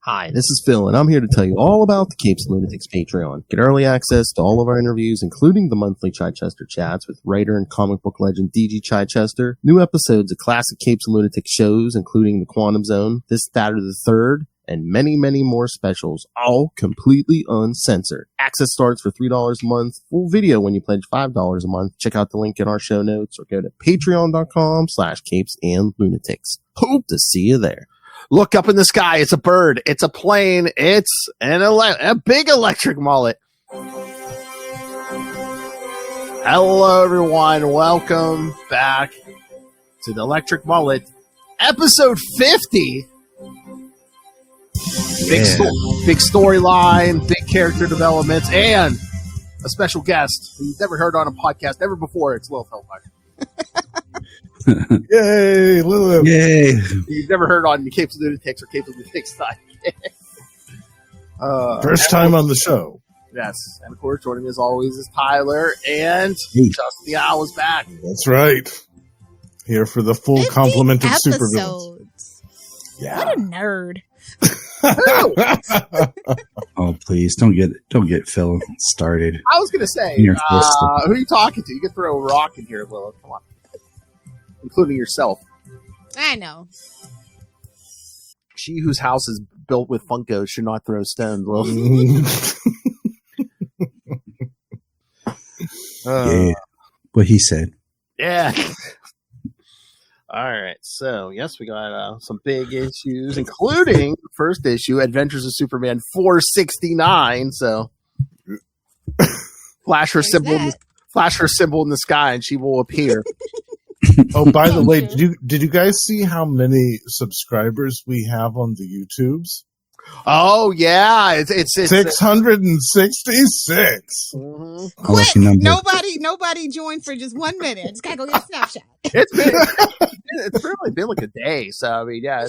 Hi, this is Phil, and I'm here to tell you all about the Capes and Lunatics Patreon. Get early access to all of our interviews, including the monthly Chichester chats with writer and comic book legend DG Chichester, new episodes of classic Capes and Lunatics shows, including The Quantum Zone, This, That, or the Third, and many, many more specials, all completely uncensored. Access starts for $3 a month, full video when you pledge $5 a month. Check out the link in our show notes or go to patreon.com/CapesandLunatics. Hope to see you there. Look up in the sky. It's a bird. It's a plane. It's a big electric mullet. Hello, everyone. Welcome back to the Electric Mullet, episode 50. Big storyline, big character developments, and a special guest who you've never heard on a podcast ever before. It's Lilith. Yay, Lilith. Yay. You've never heard on Capes and Lunatics or Capes and Lunatics First time on the show. Yes. And of course, joining me as always is Tyler, and Justin the Owl is back. That's right. Here for the full complement of supervillains. Yeah. What a nerd. Oh, please don't get Phil started. I was going to say, who are you talking to? You can throw a rock in here, Lilith. Come on. Including yourself. I know. She whose house is built with Funkos should not throw stones. Yeah, what he said. Yeah. All right. So, yes, we got some big issues, including the first issue, Adventures of Superman 469. So, flash her symbol in the sky, and she will appear. Oh, by the way, did you guys see how many subscribers we have on the YouTubes? Oh yeah, it's 666. Mm-hmm. Quick, nobody joined for just 1 minute. Just gotta go get a snapshot. It's really been like a day. So I mean, yeah.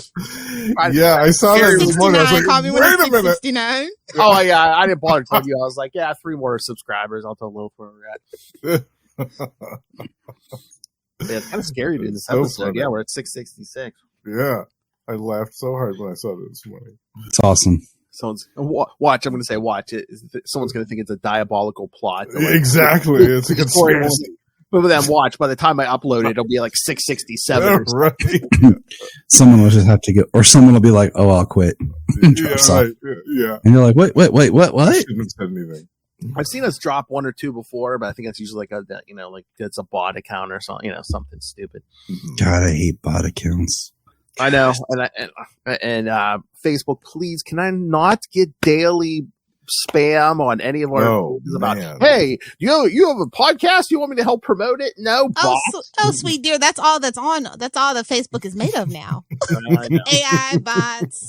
I saw that this morning. I was like, wait a minute. 69. Oh yeah, I didn't bother telling you. I was like, yeah, 3 more subscribers. I'll tell Lil where we're at. Yeah, it's kind of scary doing this episode. Funny. Yeah, we're at 666. Yeah, I laughed so hard when I saw that this morning. It's awesome. Someone's watch. I'm going to say watch it. Someone's going to think it's a diabolical plot. Exactly, it's a conspiracy. But then watch. By the time I upload it, it'll be like 667. Yeah, right. Someone will just have to go, or someone will be like, "Oh, I'll quit." Yeah, right. Yeah, and you're like, "Wait, what? I shouldn't have said anything. I've seen us drop 1 or 2 before, but I think that's usually like it's a bot account or something, something stupid. God, I hate bot accounts. I know, and Facebook, please, can I not get daily spam on any of our posts about? Hey, you have a podcast? You want me to help promote it? No, oh, sweet dear, that's all that's on. That's all that Facebook is made of now. AI bots,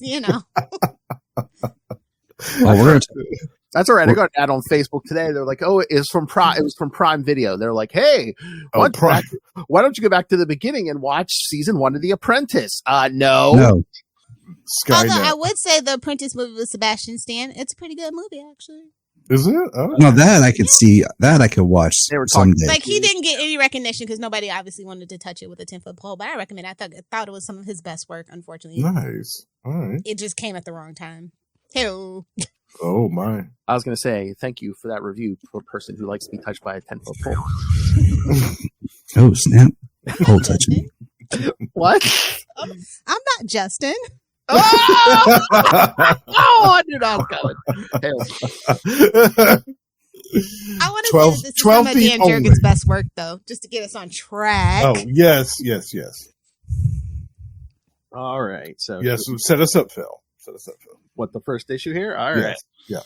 That's all right. I got an ad on Facebook today. They're like, "Oh, it was from Prime Video." They're like, "Hey, why don't you go back to the beginning and watch season 1 of The Apprentice?" No. Although I would say the Apprentice movie with Sebastian Stan, it's a pretty good movie, actually. Is it? Oh. No, that I could see. That I could watch someday. Like, he didn't get any recognition because nobody obviously wanted to touch it with a 10-foot pole. But I recommend it. I thought it was some of his best work. Unfortunately, nice. All right. It just came at the wrong time. Hello. Oh my! I was going to say thank you for that review for a person who likes to be touched by a 10-foot pole. Oh snap! Pole touching. What? I'm not Justin. Oh, I knew that was coming. I want to say this is some of Dan Jurgens' best work, though, just to get us on track. Oh yes. All right, so set us up, Phil. What, the first issue here? All right. Yeah.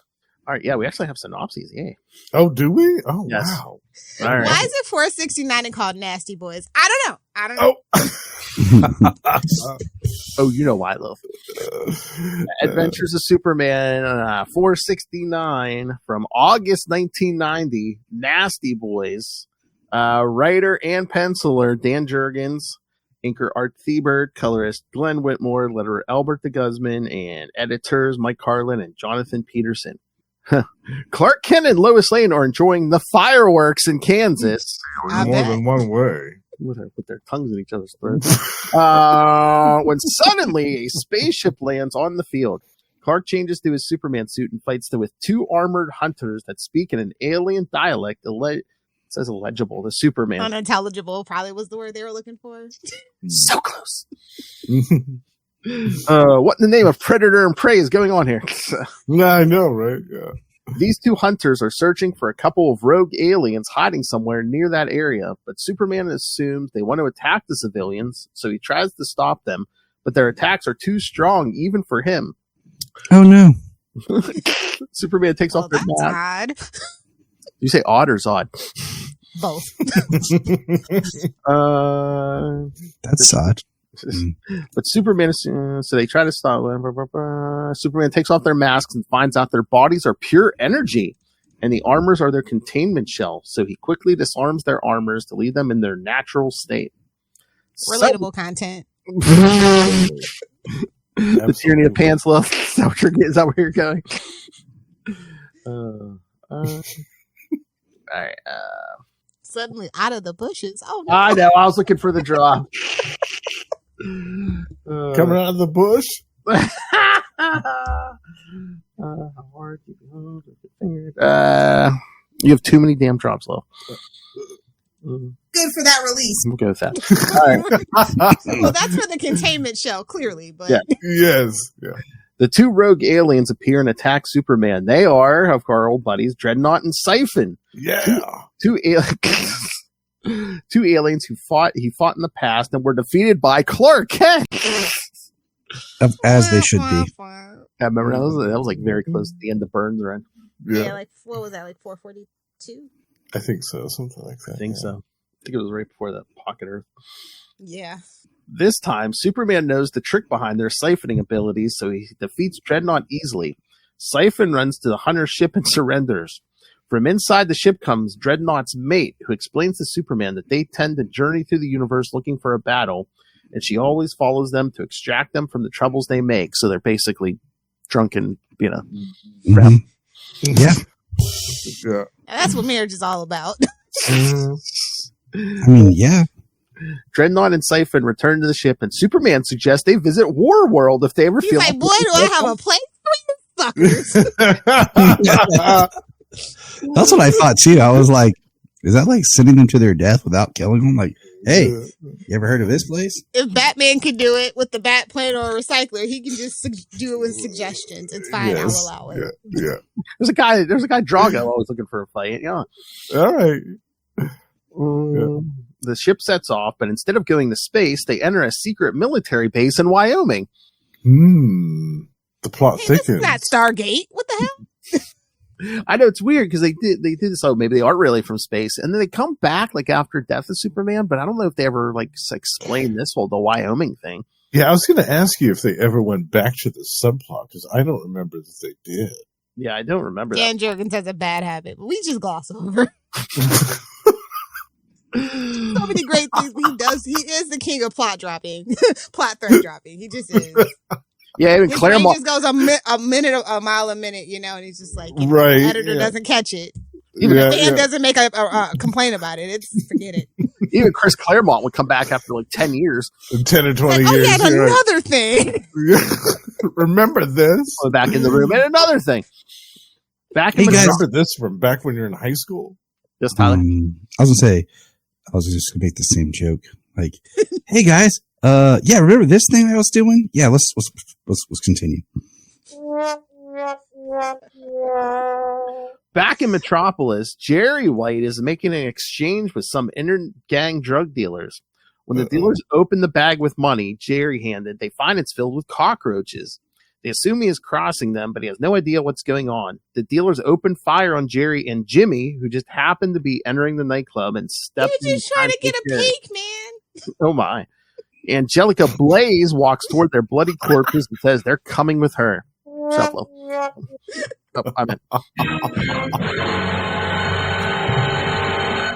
All right. Yeah, we actually have synopses. Yay. Oh, do we? Oh, yes. Wow. All right. Why is it 469 and called Nasty Boys? I don't know. Oh, you know why, love. Adventures of Superman 469 from August 1990. Nasty Boys. Writer and penciler Dan Jurgens. Inker Art Thieberg, colorist Glenn Whitmore, letterer Albert de Guzman, and editors Mike Carlin and Jonathan Peterson. Clark Kent and Lois Lane are enjoying the fireworks in Kansas. More than one way. With their tongues in each other's throats. When suddenly a spaceship lands on the field. Clark changes to his Superman suit and fights with two armored hunters that speak in an alien dialect. It says illegible to Superman. Unintelligible probably was the word they were looking for. So close. What in the name of predator and prey is going on here? I know, right? Yeah. These two hunters are searching for a couple of rogue aliens hiding somewhere near that area, but Superman assumes they want to attack the civilians, so he tries to stop them, but their attacks are too strong even for him. Oh no. Superman takes off their That's mask. odd. You say odd or Zod? Both. That's odd. But Superman, so they try to stop. Superman takes off their masks and finds out their bodies are pure energy, and the armors are their containment shell. So he quickly disarms their armors to leave them in their natural state. Relatable content. The tyranny of pants love. Is that where you're going? All right. Suddenly out of the bushes. Oh no! I know. I was looking for the draw. Coming out of the bush. You have too many damn drops left. Good for that release. We'll go with that. All right. Well, that's for the containment shell, clearly. But Yeah. Yes. Yeah. The two rogue aliens appear and attack Superman. They are, of course, our old buddies, Dreadnaught and Psi-phon. Yeah. Two aliens he fought in the past and were defeated by Clark Kent. As they should be. I remember that was like very close to the end of Burns' run. Yeah, like what was that? Like 442? I think so. Something like that. I think so. I think it was right before the Pocket Earth. Yeah. This time, Superman knows the trick behind their siphoning abilities, so he defeats Dreadnaught easily. Psi-phon runs to the Hunter's ship and surrenders. From inside the ship comes Dreadnaught's mate, who explains to Superman that they tend to journey through the universe looking for a battle, and she always follows them to extract them from the troubles they make. So they're basically drunken, Mhm. Yeah. Yeah. And that's what marriage is all about. I mean, yeah. Dreadnaught and Psi-phon return to the ship, and Superman suggests they visit War World if they ever He's feel like, boy, do I have a place for you suckers. That's what I thought too. I was like, is that like sending them to their death without killing them? Like, hey, you ever heard of this place? If Batman can do it with the bat plane or a recycler, he can just do it with suggestions. It's fine. Yes. I will allow it. Yeah. There's a guy Drago always looking for a fight. All right. The ship sets off, but instead of going to space, they enter a secret military base in Wyoming. The plot Hey, this thickens. is not Stargate. What the hell? I know it's weird because they did this. Oh, maybe they aren't really from space, and then they come back like after Death of Superman. But I don't know if they ever like explain the Wyoming thing. Yeah, I was going to ask you if they ever went back to the subplot because I don't remember that they did. Yeah, I don't remember Dan Jurgens has a bad habit, but we just gloss over. So many great things he does. He is the king of plot dropping, plot thread dropping. He just is. Yeah, even His Claremont brain just goes a mile a minute, and he's just like, Right, the editor yeah. doesn't catch it. Even If the fan doesn't make a complaint about it, forget it. even Chris Claremont would come back after like 10 years. In 10 or 20 Like, years. yeah, you're right. another thing. Remember this? Go back in the room, and another thing. Back in Hey, the guys. Remember this from back when you're in high school? Yes, Tyler. I was gonna say, I was just gonna make the same joke. Like, hey guys, yeah, remember this thing I was doing? Yeah, let's continue. Back in Metropolis, Jerry White is making an exchange with some inter-gang drug dealers. When the dealers open the bag with money Jerry handed, they find it's filled with cockroaches. They assume he is crossing them, but he has no idea what's going on. The dealers open fire on Jerry and Jimmy, who just happened to be entering the nightclub and stepped You're just trying to get a Jerry. peek, man. Oh my. Angelica Blaze walks toward their bloody corpses and says they're coming with her. Shuffle. Oh,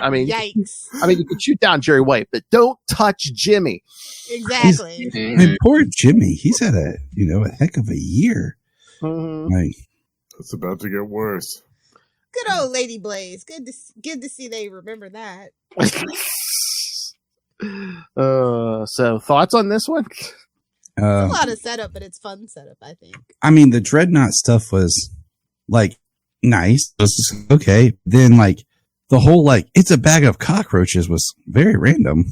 I mean, Yikes. you could shoot down Jerry White, but don't touch Jimmy. Exactly. And poor Jimmy, he's had a heck of a year. Mm-hmm. Like, It's about to get worse. Good old Lady Blaze. Good to see they remember that. So thoughts on this one? It's a lot of setup, but it's fun setup, I think. I mean, the Dreadnaught stuff was like nice. It was just, okay. Then like the whole like it's a bag of cockroaches was very random.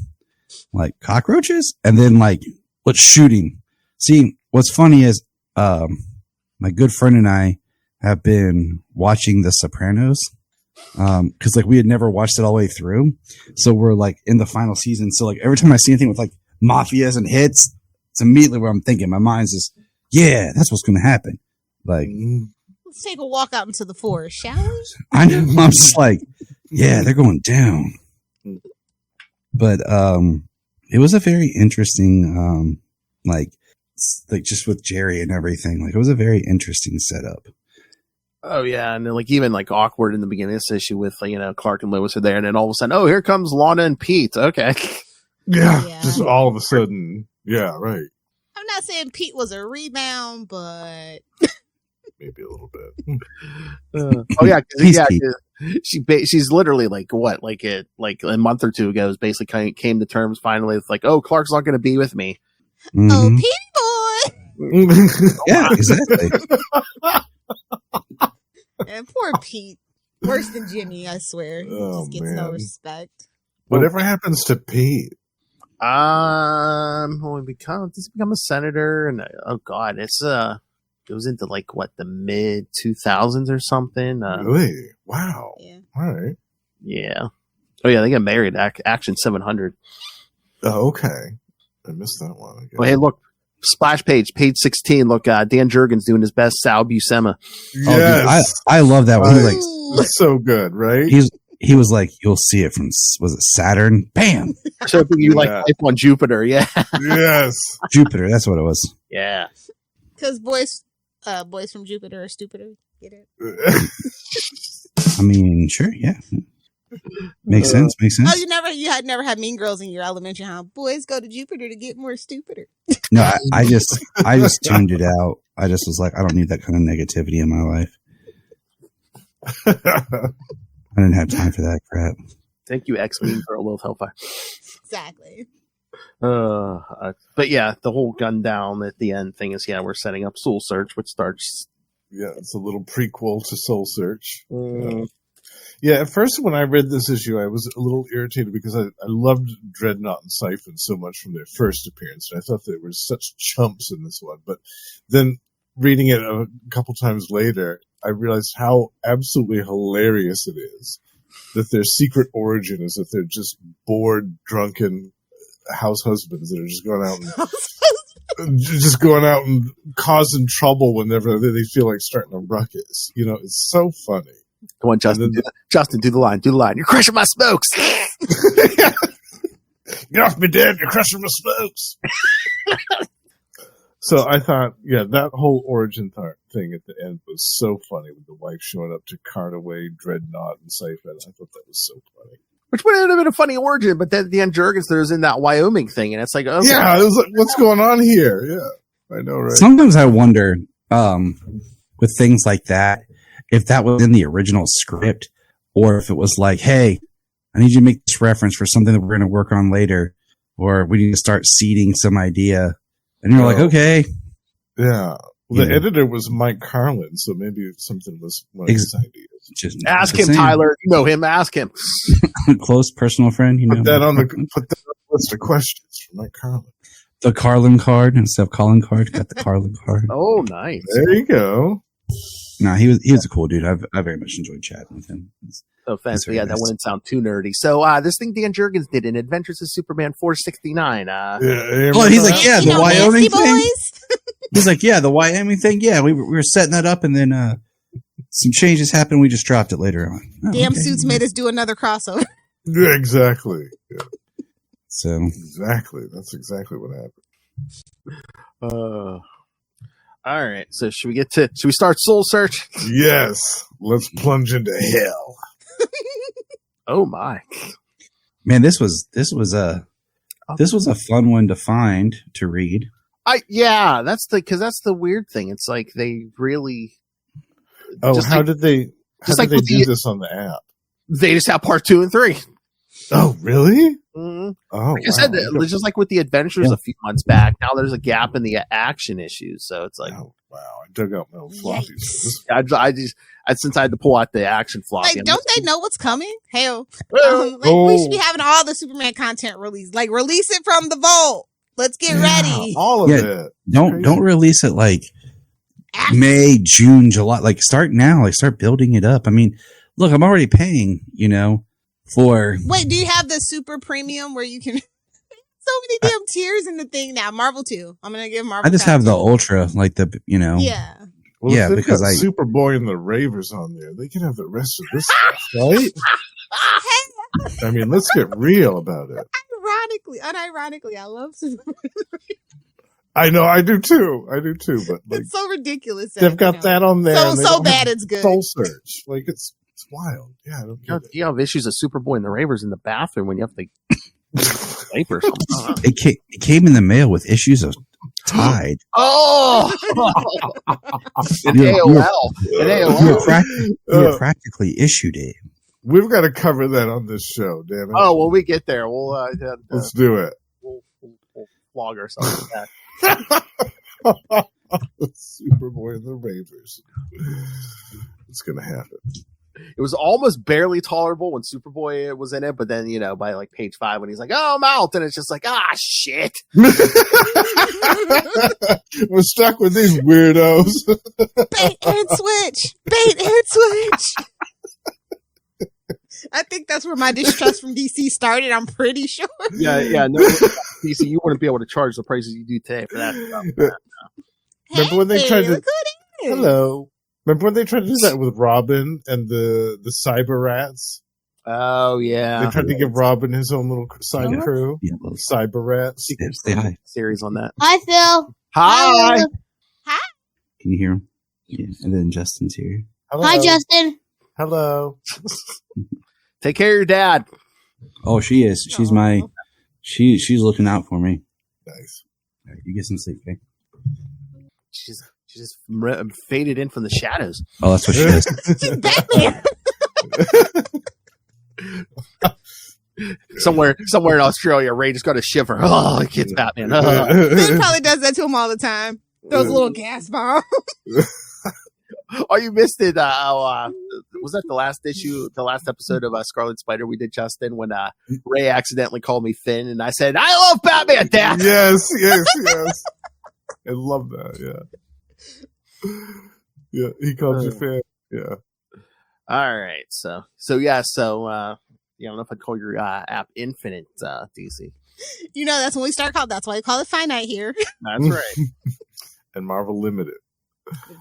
Like cockroaches, and then like what's shooting. See, what's funny is my good friend and I have been watching The Sopranos. Because like we had never watched it all the way through, so we're like in the final season. So like every time I see anything with like mafias and hits, it's immediately what I'm thinking. My mind's just, yeah, that's what's going to happen. Like, Let's take a walk out into the forest, shall we? I know. I'm just like, yeah, they're going down. But it was a very interesting, like just with Jerry and everything. Like it was a very interesting setup. Oh yeah, and then like even like awkward in the beginning of this issue with Clark and Lois are there, and then all of a sudden, oh, here comes Lana and Pete. Okay, Yeah, Yeah. just all of a sudden. Yeah, right. I'm not saying Pete was a rebound, but Maybe a little bit. oh yeah, 'cause, He's yeah. Pete. 'Cause she's literally like what, like a month or two ago, basically came to terms finally with like, oh, Clark's not going to be with me. oh, Mhm. Pete boy, Yeah, exactly. and poor Pete, worse than Jimmy, I swear. He Oh, just gets no man. respect. Whatever happens to Pete? Well, does he become a senator? And oh god, it's goes into like what, the mid 2000s or something. Really? Wow. Yeah. All right. Yeah. Oh yeah, they get married. Action 700. Oh, okay. I missed that one. I guess. Well, hey, look, splash page 16. Look, Dan Jurgens doing his best Sal Buscema. Oh, dude, I love that one. He was like, Ooh. It's so good, right? he was like, you'll see it from, was it Saturn? Bam! So you like Yeah. life on Jupiter, yeah, Yes. Jupiter, that's what it was. yeah. Because boys from Jupiter are stupider. Get it? I mean, sure, yeah. Makes sense. Oh, you had never had Mean Girls in your elementary, huh? Boys go to Jupiter to get more stupider. No, I just tuned it out. I just was like, I don't need that kind of negativity in my life. I didn't have time for that crap. Thank you, X-Mean Girl, Lilith Hellfire. Exactly. But yeah, the whole gun down at the end thing is, yeah, we're setting up Soul Search, which starts. Yeah, it's a little prequel to Soul Search. Yeah, at first when I read this issue, I was a little irritated because I loved Dreadnaught and Psi-phon so much from their first appearance, and I thought they were such chumps in this one. But then reading it a couple times later, I realized how absolutely hilarious it is that their secret origin is that they're just bored, drunken house husbands that are just going out and causing trouble whenever they feel like starting a ruckus. You know, it's so funny. Come on, Justin. Justin, do the line. Do the line. You're crushing my smokes. Get off me, Dad! You're crushing my smokes. So I thought, yeah, that whole origin thing at the end was so funny with the wife showing up to cart away Dreadnaught and Psi-phon. I thought that was so funny. Which would have been a funny origin, but then at the end, Jurgens, there's in that Wyoming thing, and it's like, okay. Yeah, it was like, what's going on here? Yeah, I know, right? Sometimes I wonder, with things like that, if that was in the original script, or if it was like, hey, I need you to make this reference for something that we're going to work on later, or we need to start seeding some idea. And you're like, okay. Yeah. Well, the Yeah. editor was Mike Carlin, so maybe something was one of his ideas. Just Ask the him, same. Tyler. You know him. Ask him. Close personal friend, you know. Put that on the list of questions from Mike Carlin. The Carlin card instead of Colin card. Got the Carlin card. Oh, nice. There you go. No, he was a cool dude. I very much enjoyed chatting with him. No offense, That's but yeah, very that nice. wouldn't sound too nerdy. So, this thing Dan Jurgens did in Adventures of Superman 469. Yeah, Oh, he's like, yeah, You the know, Wyoming Nasty thing. Boys? He's like, yeah, the Wyoming thing. Yeah, we were setting that up, and then some changes happened. We just dropped it later on. Oh, Damn okay. Suits made us do another crossover. Yeah, exactly. Yeah, So exactly. That's exactly what happened. All right. So, should we start Soul Search? Yes, let's plunge into hell. Oh my. man, this was a fun one to find to read. That's the weird thing. It's like they really. Oh, just how like- did they? How just did like they with do the- this on the app? They just have part 2 and 3. Oh, really? Mm-hmm. Oh, like I said, just like with the adventures a few months back, now there's a gap in the action issues. So it's like, oh, wow, I dug out my old floppies. Since I had to pull out the action floppy. Like, don't they know what's coming? Hell, Oh. we should be having all the Superman content released. Like, release it from the vault. Let's get ready. All of it. Don't release it like May, June, July. Like, start now. Like, start building it up. I mean, look, I'm already paying, for. Wait, do you have the super premium where you can? So many damn tiers in the thing now. Marvel 2. I'm gonna give Marvel. I just have the Ultra, like Yeah. Well, yeah, if because got Superboy and the Ravers on there, they can have the rest of this stuff, right? I mean, let's get real about it. Unironically, I love Superman. I know, I do too. But like, it's so ridiculous. They've got that on there. So bad it's good. Soul Search, like it's wild. Yeah, I don't get it. You have issues of Superboy and the Ravers in the bathroom when you have to sleep or something. It came in the mail with issues of Tide. Oh, an AOL. You practically issued it. We've got to cover that on this show, damn it. Oh, when we get there, we'll let's do it. We'll flog ourselves with that. Superboy and the Ravers. It's gonna happen. It was almost barely tolerable when Superboy was in it, but then by like page 5 when he's like, "Oh, I'm out," and it's just like, shit. We're stuck with these weirdos. Bait and switch. I think that's where my distrust from DC started. I'm pretty sure. Yeah. No, DC, you wouldn't be able to charge the prices you do today for that stuff. Remember when they tried to? Look who it is. Hello. Remember when they tried to do that with Robin and the Cyber Rats? Oh yeah. They tried to give Robin his own little side crew. Yeah, Cyber Rats. Say hi. Series on that. Hi, Phil. Hi. Can you hear him? Yeah. And then Justin's here. Hello. Hi, Justin. Hello. Take care of your dad. Oh, she is. She's she's looking out for me. Nice. All right, you get some sleep, okay? She's just faded in from the shadows. Oh, that's what she is. She's Batman. somewhere in Australia, Ray just got a shiver. Oh, the kid's Batman. Ben probably does that to him all the time. Throws a little gas bomb. Oh, you missed it. Was that the last episode of Scarlet Spider we did, Justin, when Ray accidentally called me Finn, and I said, "I love Batman, Dad." Yes. I love that. Yeah. He called you Finn. Yeah. All right. So I don't know if I'd call your app Infinite, DC. That's when we start calling. That's why we call it Finite here. That's right. And Marvel Limited.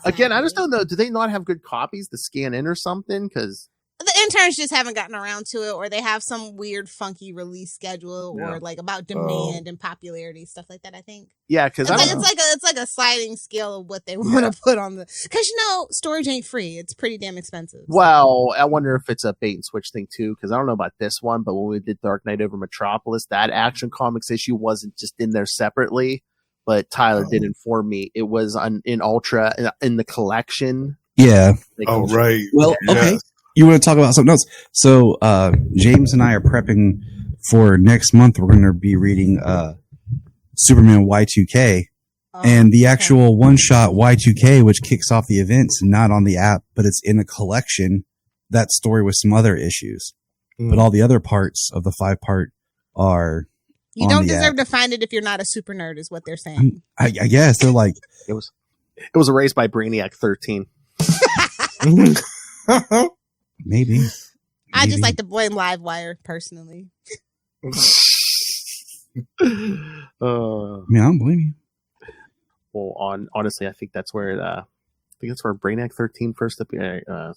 Again, I just don't know. Do they not have good copies to scan in or something? Because the interns just haven't gotten around to it, or they have some weird, funky release schedule, or like about demand and popularity, stuff like that. I think. Yeah, because it's like a sliding scale of what they want to put on the. Because storage ain't free. It's pretty damn expensive. Well, I wonder if it's a bait and switch thing too. Because I don't know about this one, but when we did Dark Knight over Metropolis, that Action Comics issue wasn't just in there separately. But Tyler did inform me it was in Ultra in the collection. Yeah. Oh, right. Well, okay. You want to talk about something else? So, James and I are prepping for next month. We're going to be reading Superman Y2K, and the actual one-shot Y2K, which kicks off the events, not on the app, but it's in a collection. That story with some other issues, but all the other parts of the 5-part are. You don't deserve to find it if you're not a super nerd, is what they're saying. I guess they're like it was erased by Brainiac 13. Maybe. I just like to blame Livewire personally. I mean, I don't blame you. Well, honestly, I think that's where Brainiac 13 first appeared. I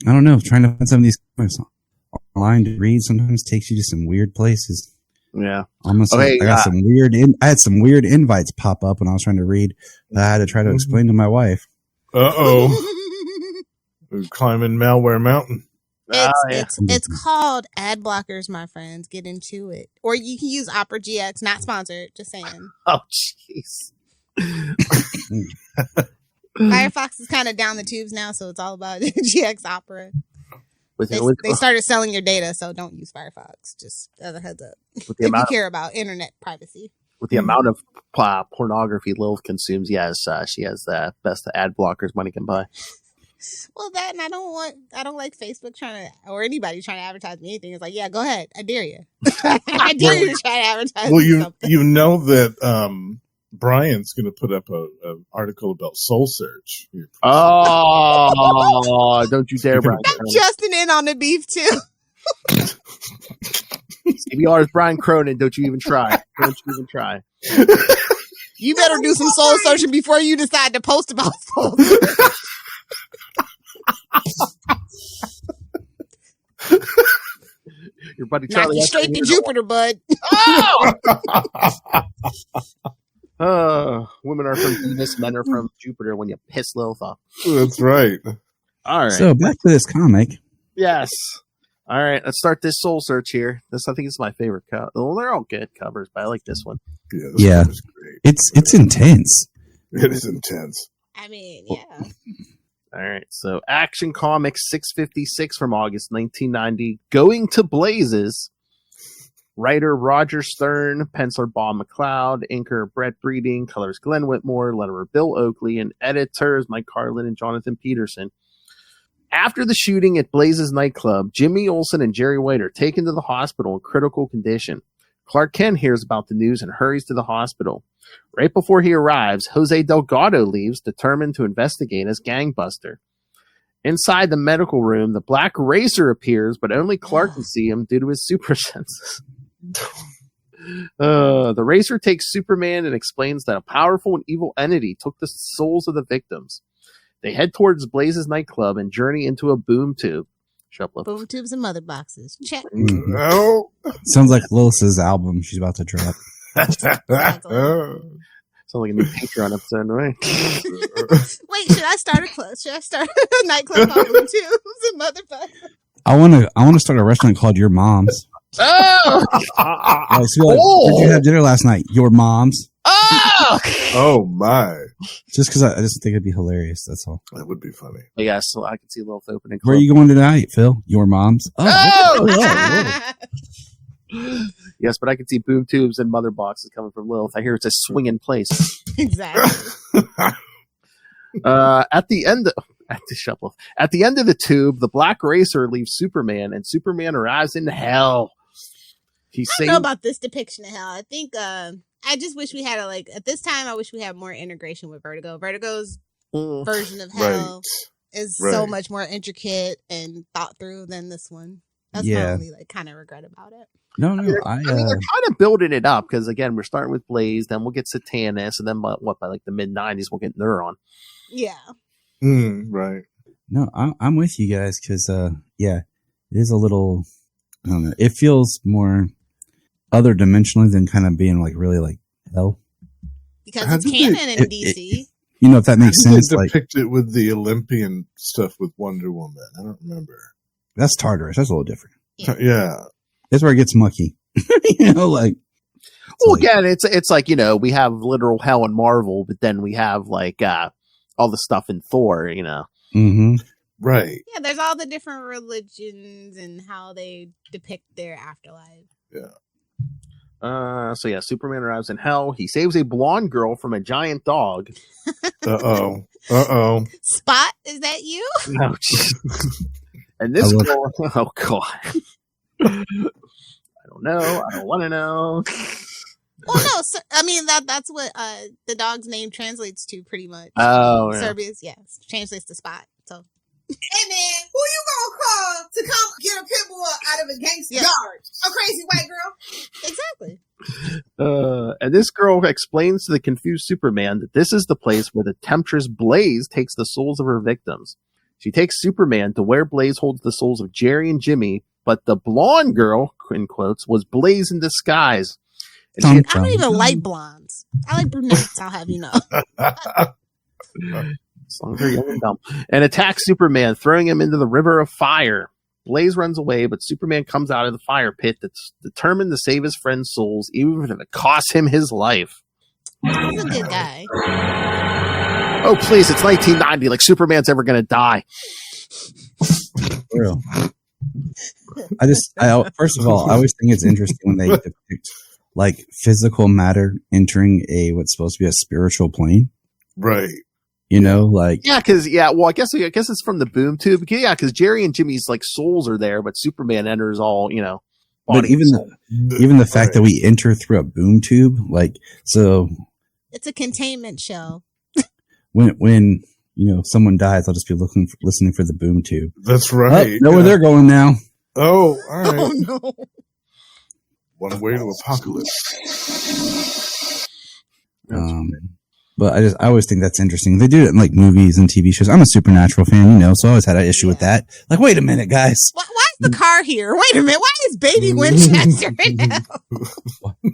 don't know. Trying to find some of these comics online to read sometimes takes you to some weird places. Yeah. I got some weird. I had some weird invites pop up when I was trying to read. That I had to try to explain to my wife. Climbing Malware Mountain. It's called ad blockers, my friends. Get into it, or you can use Opera GX. Not sponsored. Just saying. Oh, jeez. Firefox is kind of down the tubes now, so it's all about GX Opera. They started selling your data, so don't use Firefox. Just as a heads up. If you care about internet privacy. With the amount of pornography Lilith consumes, yes, she has the best ad blockers money can buy. Well, that, and I don't like Facebook or anybody trying to advertise me anything. It's like, yeah, go ahead. I dare you. I dare you to try to advertise me something. You know that Brian's going to put up an article about Soul Search. Oh, don't you dare, Brian. I'm Justin in on the beef, too. CBR is Brian Cronin. Don't you even try. Don't you even try. You better do some soul searching before you decide to post about soul searching. Your buddy Charlie. Knock you straight to Jupiter, bud. Oh! Women are from Venus, men are from Jupiter when you piss Lilith off. That's right. All right. So back to this comic. Yes. All right, let's start this soul search here. I think it's my favorite cover. Well, they're all good covers, but I like this one. Yeah, this great. It's intense. It is intense. I mean, yeah. All right, so Action Comics 656 from August 1990, Going to Blazes. Writer Roger Stern, penciler Bob McLeod, inker Brett Breeding, colors Glenn Whitmore, letterer Bill Oakley, and editors Mike Carlin and Jonathan Peterson. After the shooting at Blazes nightclub, Jimmy Olsen and Jerry White are taken to the hospital in critical condition. Clark Kent hears about the news and hurries to the hospital. Right before he arrives, Jose Delgado leaves, determined to investigate as gangbuster. Inside the medical room, the Black Racer appears, but only Clark can see him due to his super senses. The Racer takes Superman and explains that a powerful and evil entity took the souls of the victims. They head towards Blazes nightclub and journey into a boom tube. Boom tubes and mother boxes. Check. No. Sounds like Lilith's album she's about to drop. Sounds like a new Patreon episode, right? Wait, should I start a nightclub called Boom Tubes and mother boxes? I want to start a restaurant called Your Mom's. Oh! Where'd you have dinner last night? Your Mom's. Oh! Oh my! Just because I just think it'd be hilarious. That's all. That would be funny. Yeah, so I can see Lilith opening. Where are you going tonight, Phil? Your Mom's. Oh! Yes, but I can see boom tubes and mother boxes coming from Lilith. I hear it's a swinging place. Exactly. At the end of the tube, the Black Racer leaves Superman, and Superman arrives in hell. I don't know about this depiction of hell. I think I just wish we had at this time. I wish we had more integration with Vertigo. Vertigo's version of hell is so much more intricate and thought through than this one. That's my only kind of regret about it. No, I mean, they're kind of building it up because again, we're starting with Blaze, then we'll get Satanus, and then by the mid '90s we'll get Neuron. Yeah. Right. No, I'm with you guys because it is a little. I don't know. It feels more other dimensionally than kind of being really hell. Because it's canon in DC. If that makes sense. They depict it with the Olympian stuff with Wonder Woman. I don't remember. That's Tartarus. That's a little different. Yeah. That's where it gets mucky. Again, it's like, we have literal hell in Marvel, but then we have all the stuff in Thor, Mm-hmm. Right. Yeah, there's all the different religions and how they depict their afterlife. Yeah. Superman arrives in hell. He saves a blonde girl from a giant dog. Uh-oh. Spot, is that you? No. And this girl, oh God. I don't know. I don't want to know. Well, no, I mean that's what the dog's name translates to pretty much. Oh, yeah. Serbia's, translates to Spot. So, hey man, who you gonna call to come get a pit bull out of a gangster yard? A crazy white girl? Exactly. And this girl explains to the confused Superman that this is the place where the temptress Blaze takes the souls of her victims. She takes Superman to where Blaze holds the souls of Jerry and Jimmy, but the blonde girl, in quotes, was Blaze in disguise. I don't even like blondes. I like brunettes, I'll have you know. As long as they're young and dumb. And attacks Superman, throwing him into the river of fire. Blaze runs away, but Superman comes out of the fire pit that's determined to save his friend's souls, even if it costs him his life. He's a good guy. Oh, please, it's 1990. Superman's ever going to die. For real. First of all, I always think it's interesting when they depict like physical matter entering what's supposed to be a spiritual plane. Right. You know, like I guess it's from the boom tube. Yeah, because Jerry and Jimmy's like souls are there, but Superman enters all, but even the fact that we enter through a boom tube, like, so it's a containment show. When someone dies, I'll just be listening for the boom tube. That's right. Oh, know where they're going now. Oh, all right. Oh no. One way to apocalypse. But I always think that's interesting. They do it in like movies and TV shows. I'm a Supernatural fan, so I always had an issue with that. Like, wait a minute, guys. Why is the car here? Wait a minute. Why is Baby Winchester right now?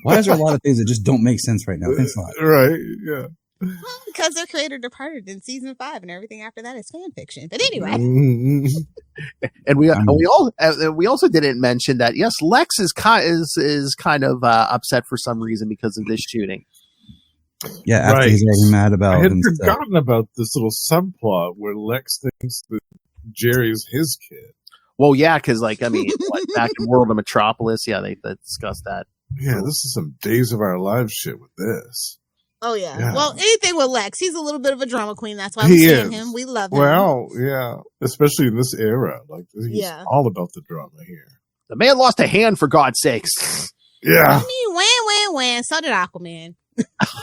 Why is there a lot of things that just don't make sense right now? Thanks a lot. Right, yeah. Well, because their creator departed in season 5, and everything after that is fan fiction. But anyway, and we also didn't mention that yes, Lex is kind of upset for some reason because of this shooting. Yeah, after he's already mad about. I had forgotten about this little subplot where Lex thinks that Jerry's his kid. Well, yeah, because back in World of Metropolis, yeah, they discussed that. Yeah, this is some Days of Our Lives shit with this. Oh, yeah. Well, anything with Lex. He's a little bit of a drama queen. That's why we stand him. We love him. Well, yeah. Especially in this era. Like, he's all about the drama here. The man lost a hand, for God's sakes. Yeah. I mean, wham. So did Aquaman.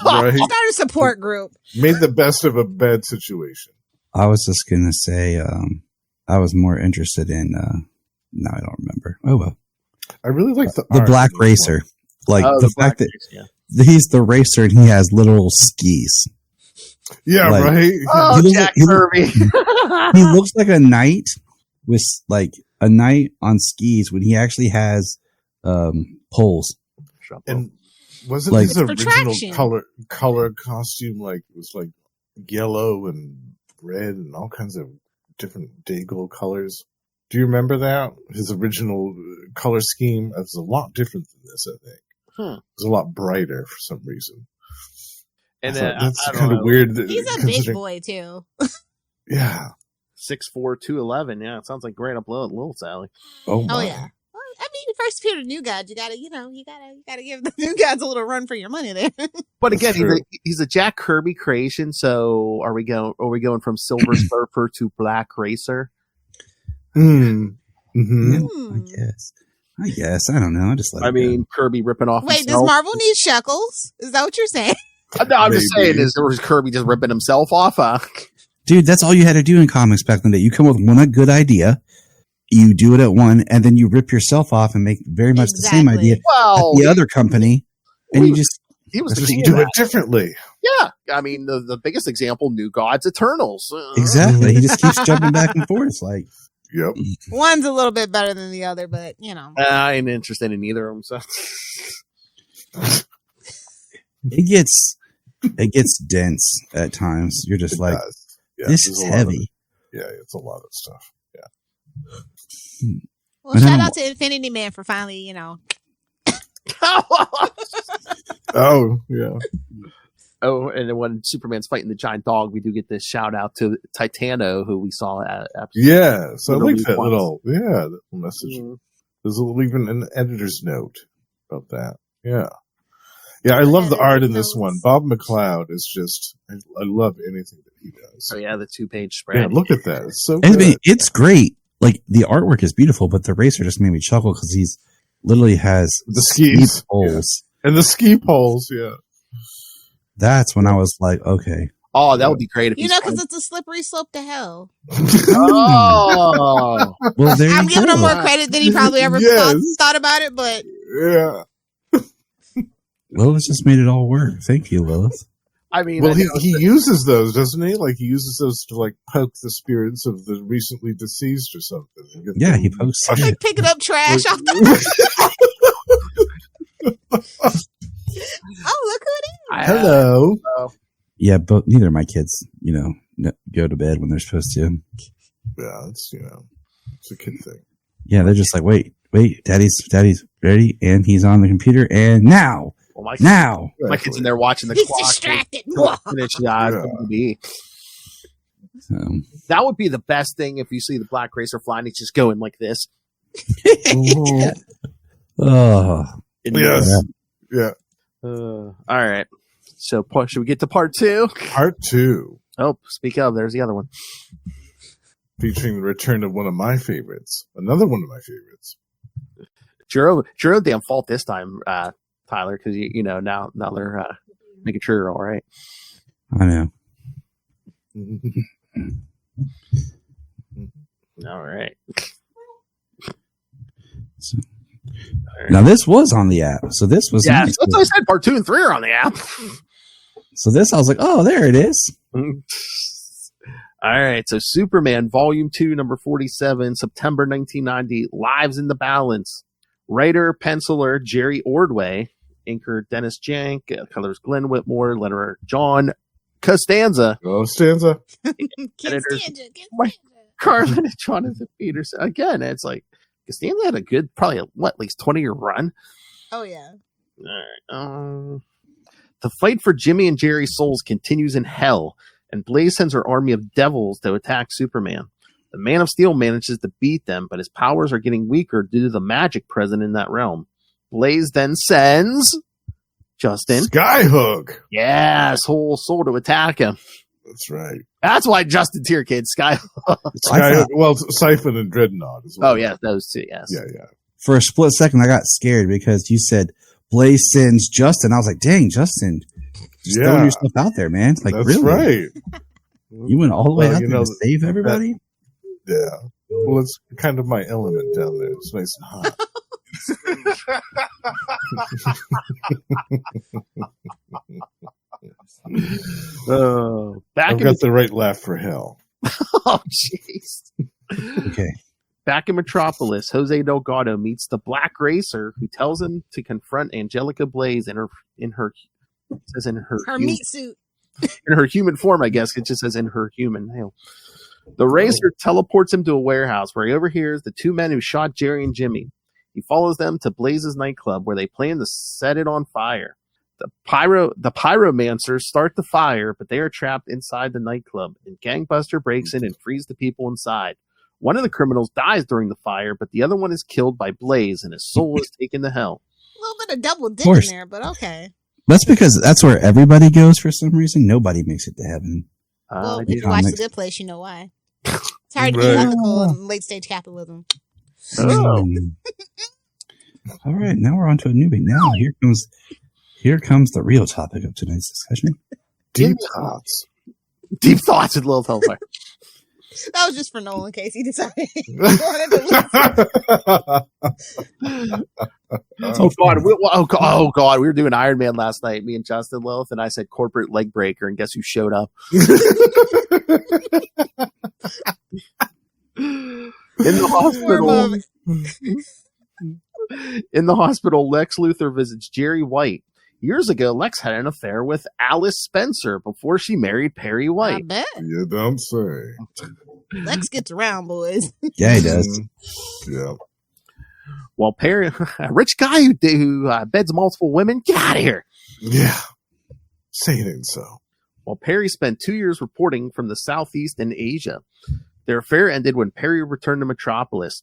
Right. Start a support group. Made the best of a bad situation. I was just going to say, I was more interested in, no, I don't remember. Oh, well. I really like the Black Racer. Like, the fact that he's the racer and he has little skis. Yeah, like, right? Oh, Jack Kirby. He looks like a knight with, like, a knight on skis when he actually has poles. And wasn't his original color costume like it was like yellow and red and all kinds of different Dayglow colors? Do you remember that? His original color scheme was a lot different than this, I think. It was a lot brighter for some reason. And that's kind of weird. He's a big boy too. Yeah, 6'4", 211. Yeah, it sounds like right up little Sally. Oh my. Oh yeah. Well, I mean, first appear to new gods, you gotta give the new gods a little run for your money there. But again, he's a Jack Kirby creation. So are we going from Silver Surfer to Black Racer? Mm-hmm. Yeah, I guess. I don't know. I just like. Kirby ripping off. Wait, does Marvel need shekels? Is that what you're saying? No, I'm just saying. Was Kirby just ripping himself off? Dude, that's all you had to do in comics back in the day. You come up with one good idea, you do it at one, and then you rip yourself off and make very much the same idea at the other company, and you just do it differently. Yeah, I mean the biggest example, New Gods Eternals. Exactly. He just keeps jumping back and forth like. Yep. One's a little bit better than the other, but I ain't interested in either of them. So it gets dense at times. You're just this is heavy. It's a lot of stuff. Yeah. Well, shout out to Infinity Man for finally, Oh yeah. Oh, and then when Superman's fighting the giant dog, we do get this shout out to Titano, who we saw at episode. Yeah, so I like that little message. Mm-hmm. There's even an editor's note about that. Yeah. Yeah, I love the art in this one. Bob McLeod is just, I love anything that he does. Oh yeah, the 2-page spread. Yeah, look at that. It's so good. It's great. Like, the artwork is beautiful, but the racer just made me chuckle because he's literally has the ski poles. Yeah. And the ski poles, yeah. That's when I was like, okay. Oh, that would be great if because it's a slippery slope to hell. Oh, well, I'm giving him more credit than he probably ever thought about it, but yeah. Lilith just made it all work. Thank you, Lilith. I mean, well, he uses those, doesn't he? Like, he uses those to like poke the spirits of the recently deceased or something. Yeah, he pokes. Like picking up trash off the. Oh, look who it is! Hello. Yeah, but neither of my kids, go to bed when they're supposed to. Yeah, it's it's a kid thing. Yeah, they're just like, wait, daddy's ready, and he's on the computer, and now. Well, my kid's in there watching the He's clock. Distracted. That would be the best thing if you see the Black Racer flying. He's just going like this. Oh, Yes. Yeah. All right. So should we get to part 2? Part 2. Oh, speak of. There's the other one. Featuring the return of one of my favorites. Another one of my favorites. You're damn fault this time, Tyler, because you know now they're making sure you're all right. I know. All right. Now this was on the app, so this was yeah. nice. That's what I said. Part 2 and 3 are on the app. So this, I was like, oh, there it is. All right. So Superman, Volume 2, number 47, September 1990. Lives in the Balance. Writer, penciler Jerry Ordway, inker Dennis Jank, colors Glenn Whitmore, letterer John Costanza. Oh, Stanza. Editors Carlin and Jonathan Peterson. Again, it's like Costanza had a good, probably at least 20-year run. Oh yeah. All right. The fight for Jimmy and Jerry's souls continues in hell, and Blaze sends her army of devils to attack Superman. The Man of Steel manages to beat them, but his powers are getting weaker due to the magic present in that realm. Blaze then sends Justin Skyhook. Yeah, his whole soul to attack him. That's right. That's why Justin's here, kid. Skyhook. Well, Psi-phon and Dreadnaught as well. Oh, yeah, those two, yes. Yeah. For a split second, I got scared because you said Blaze sends Justin. I was like, dang, Justin. Just throwing yourself out there, man. Like, that's really? right. You went all the way out there to save everybody? Yeah. Well, it's kind of my element down there. It's nice and hot. I've got the right laugh for hell. Oh, jeez. Okay. Back in Metropolis, Jose Delgado meets the Black Racer, who tells him to confront Angelica Blaze in her meat suit. In her human form, I guess. It just says in her human. Hell. The Racer teleports him to a warehouse where he overhears the two men who shot Jerry and Jimmy. He follows them to Blaze's nightclub where they plan to set it on fire. The pyromancers start the fire, but they are trapped inside the nightclub, and Gangbuster breaks in and frees the people inside. One of the criminals dies during the fire, but the other one is killed by Blaze, and his soul is taken to hell. A little bit of double dick in there, but okay. That's because that's where everybody goes for some reason. Nobody makes it to heaven. Well, if you watch The Good Place, you know why. It's hard to be ethical in late-stage capitalism. Oh. All right, now we're on to a newbie. Now here comes the real topic of tonight's discussion. Deep thoughts. Deep thoughts with Lilith Hellfire. That was just for Noel in case he decided he wanted to listen. Oh God! We were doing Iron Man last night, me and Justin Lilith, and I said corporate leg breaker, and guess who showed up? In the hospital, Lex Luthor visits Jerry White. Years ago, Lex had an affair with Alice Spencer before she married Perry White. I bet. You don't say. Lex gets around, boys. Yeah, he does. Yeah. Well, Perry, a rich guy who beds multiple women, get out of here. Yeah. Say it ain't so. Well, Perry spent 2 years reporting from the Southeast and Asia. Their affair ended when Perry returned to Metropolis.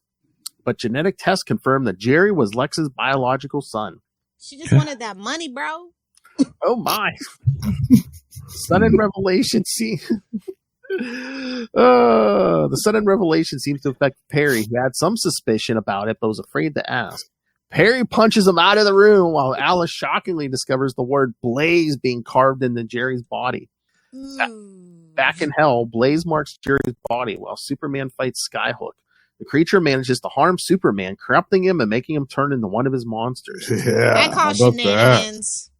But genetic tests confirmed that Jerry was Lex's biological son. She just wanted that money, bro. Oh, my. Sudden revelation. The sudden revelation seems to affect Perry, who had some suspicion about it, but was afraid to ask. Perry punches him out of the room while Alice shockingly discovers the word Blaze being carved into Jerry's body. Back in hell, Blaze marks Jerry's body while Superman fights Skyhook. The creature manages to harm Superman, corrupting him and making him turn into one of his monsters. Yeah, I call shenanigans.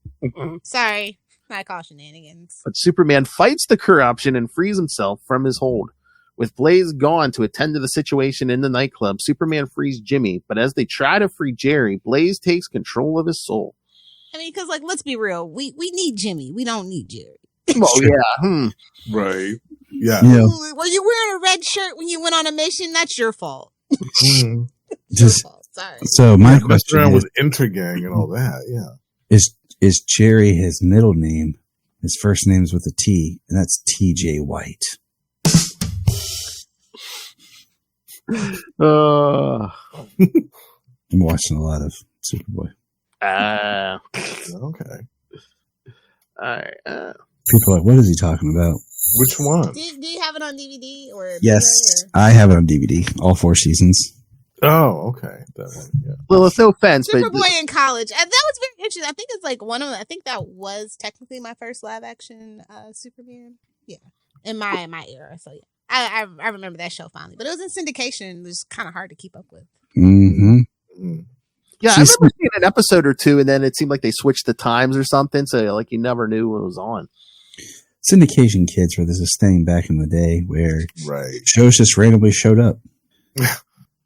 Sorry, I call shenanigans. But Superman fights the corruption and frees himself from his hold. With Blaze gone to attend to the situation in the nightclub, Superman frees Jimmy, but as they try to free Jerry, Blaze takes control of his soul. I mean, because, let's be real. We need Jimmy. We don't need Jerry. Oh, yeah. Right. Yeah. Were you wearing a red shirt when you went on a mission? That's your fault. Your fault. Sorry. So my question around is, with Intergang and all that. Yeah. Is Jerry his middle name? His first name's with a T, and that's T.J. White. I'm watching a lot of Superboy. Okay. All right. People are like, what is he talking about? Which one? Do you have it on DVD or? Yes, I have it on DVD, all 4 seasons. Oh, okay. That one, yeah. Well, it's no offense, but Superboy in college. That was very interesting. I think it's like one of them. I think that was technically my first live action Superman. Yeah, in my era. So yeah, I remember that show fondly. But it was in syndication. It was kind of hard to keep up with. Mm-hmm. Yeah, I remember seeing an episode or two, and then it seemed like they switched the times or something, so like you never knew what was on. Syndication kids were this thing back in the day where Right. shows just randomly showed up.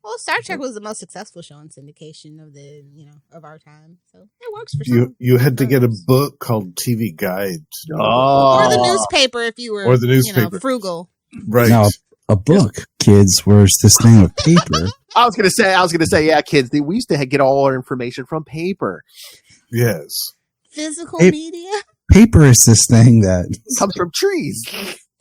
Well, Star Trek was the most successful show in syndication of our time, so it works for some. You had to get a book called TV Guide, or the newspaper if you were, or the newspaper. frugal. Right. Now, a book, kids, was this thing of paper. I was gonna say, yeah, kids. We used to get all our information from paper. Yes. Physical media. Paper is this thing that comes from trees.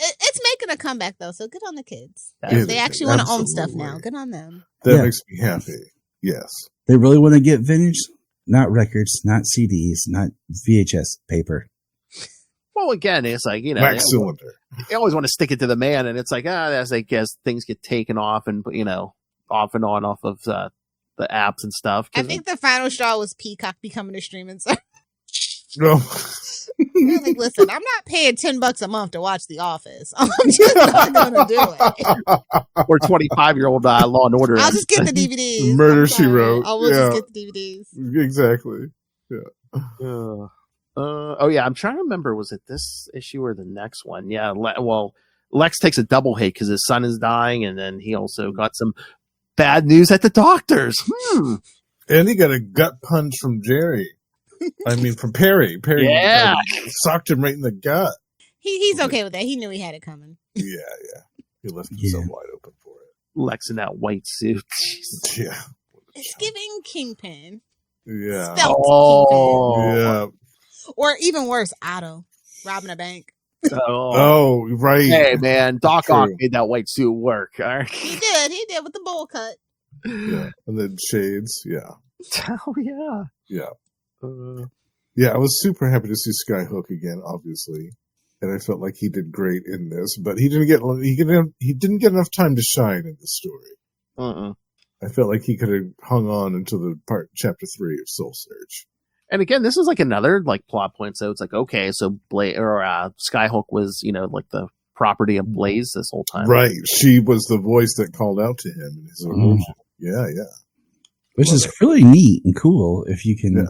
It's making a comeback though, so good on the kids. They actually want to own stuff now. Good on them. That makes me happy. Yes. They really want to get vintage, not records, not CDs, not VHS paper. Well, again, it's like, wax cylinder. They always want to stick it to the man, and it's like, as I guess things get taken off and off and on off of the apps and stuff. I think the final straw was Peacock becoming a streaming service. No. They're like, listen, I'm not paying $10 a month to watch The Office. I'm just not gonna do it. Or 25-year-old Law and Order. I'll just get the DVDs. Murder She Wrote. I will just get the DVDs. Exactly. Yeah. Oh yeah, I'm trying to remember. Was it this issue or the next one? Yeah. Lex takes a double hit because his son is dying, and then he also got some bad news at the doctor's. And he got a gut punch from Jerry. I mean, from Perry. Perry socked him right in the gut. He's okay with that. He knew he had it coming. Yeah. He left himself wide open for it. Lex in that white suit. Yeah. It's giving Kingpin. Yeah. Kingpin. Yeah. Or even worse, Otto robbing a bank. Oh, right. Hey, man, Doc Ock made that white suit work. All right. He did with the bowl cut. Yeah, and then shades. Yeah. Oh yeah. Yeah. Yeah, I was super happy to see Skyhook again, obviously, and I felt like he did great in this. But he didn't get enough time to shine in the story. I felt like he could have hung on until the chapter 3 of Soul Search. And again, this is like another plot point. So it's like, okay, so Skyhook was like the property of Blaze this whole time, right? She was the voice that called out to him in his illusion. Yeah. Which is really neat and cool if you can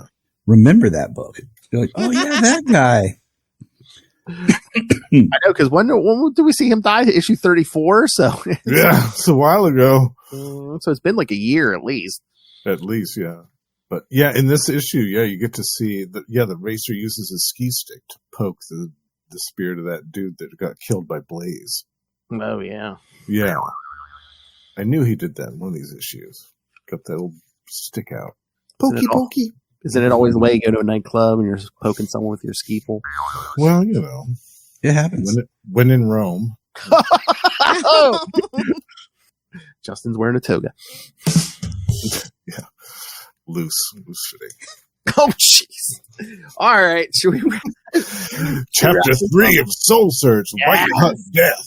remember that book. You're like, oh yeah, that guy. I know, because when did we see him die? Issue 34. So it's a while ago. So it's been like a year at least. At least, yeah. But yeah, in this issue, you get to see that. Yeah, the racer uses his ski stick to poke the spirit of that dude that got killed by Blaze. Oh yeah. Yeah. I knew he did that in one of these issues. Got that old stick out. Pokey. Isn't it always the way you go to a nightclub and you're poking someone with your ski pole? Well, it happens. When in Rome. Justin's wearing a toga. Yeah. Loose fitting. Oh, jeez. All right. Should we? Chapter 3 of Soul Search, White Hot Death.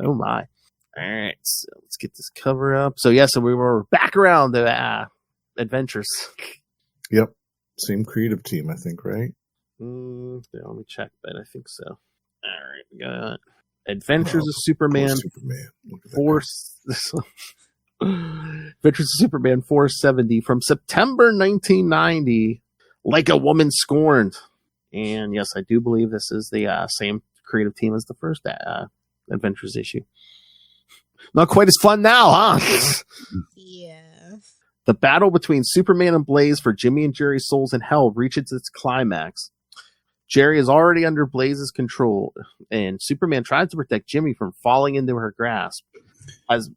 Oh, my. All right. So let's get this cover up. So, so we were back around the adventures. Yep. Same creative team, I think, right? Let me check, but I think so. All right. We got Adventures of Superman. Adventures of Superman 470 from September 1990, Like a Woman Scorned. And yes, I do believe this is the same creative team as the first Adventures issue. Not quite as fun now, huh? Yeah. The battle between Superman and Blaze for Jimmy and Jerry's souls in hell reaches its climax. Jerry is already under Blaze's control, and Superman tries to protect Jimmy from falling into her grasp. As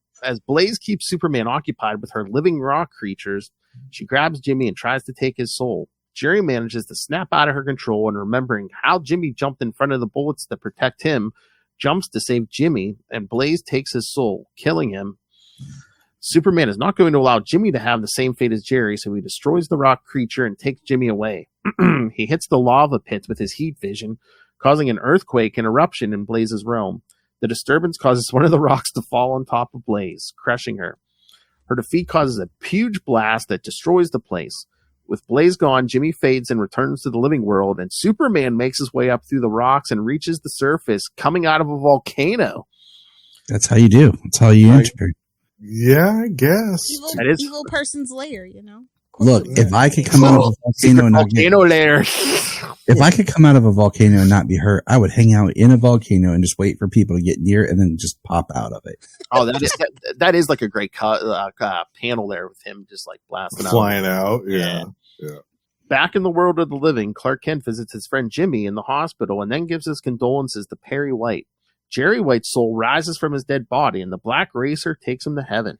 Blaze keeps Superman occupied with her living rock creatures, she grabs Jimmy and tries to take his soul. Jerry manages to snap out of her control, and remembering how Jimmy jumped in front of the bullets to protect him, jumps to save Jimmy, and Blaze takes his soul, killing him. Superman is not going to allow Jimmy to have the same fate as Jerry, so he destroys the rock creature and takes Jimmy away. He hits the lava pits with his heat vision, causing an earthquake and eruption in Blaze's realm. The disturbance causes one of the rocks to fall on top of Blaze, crushing her. Her defeat causes a huge blast that destroys the place. With Blaze gone, Jimmy fades and returns to the living world, and Superman makes his way up through the rocks and reaches the surface, coming out of a volcano. That's how you do. That's how you enter. Yeah, I guess. Evil person's lair, you know? Look, if I could come out of a volcano and not volcano lair. If I could come out of a volcano and not be hurt, I would hang out in a volcano and just wait for people to get near and then just pop out of it. Oh, that is like a great panel there with him just like blasting flying out. Yeah. Back in the world of the living, Clark Kent visits his friend Jimmy in the hospital and then gives his condolences to Perry White. Jerry White's soul rises from his dead body, and the Black Racer takes him to heaven.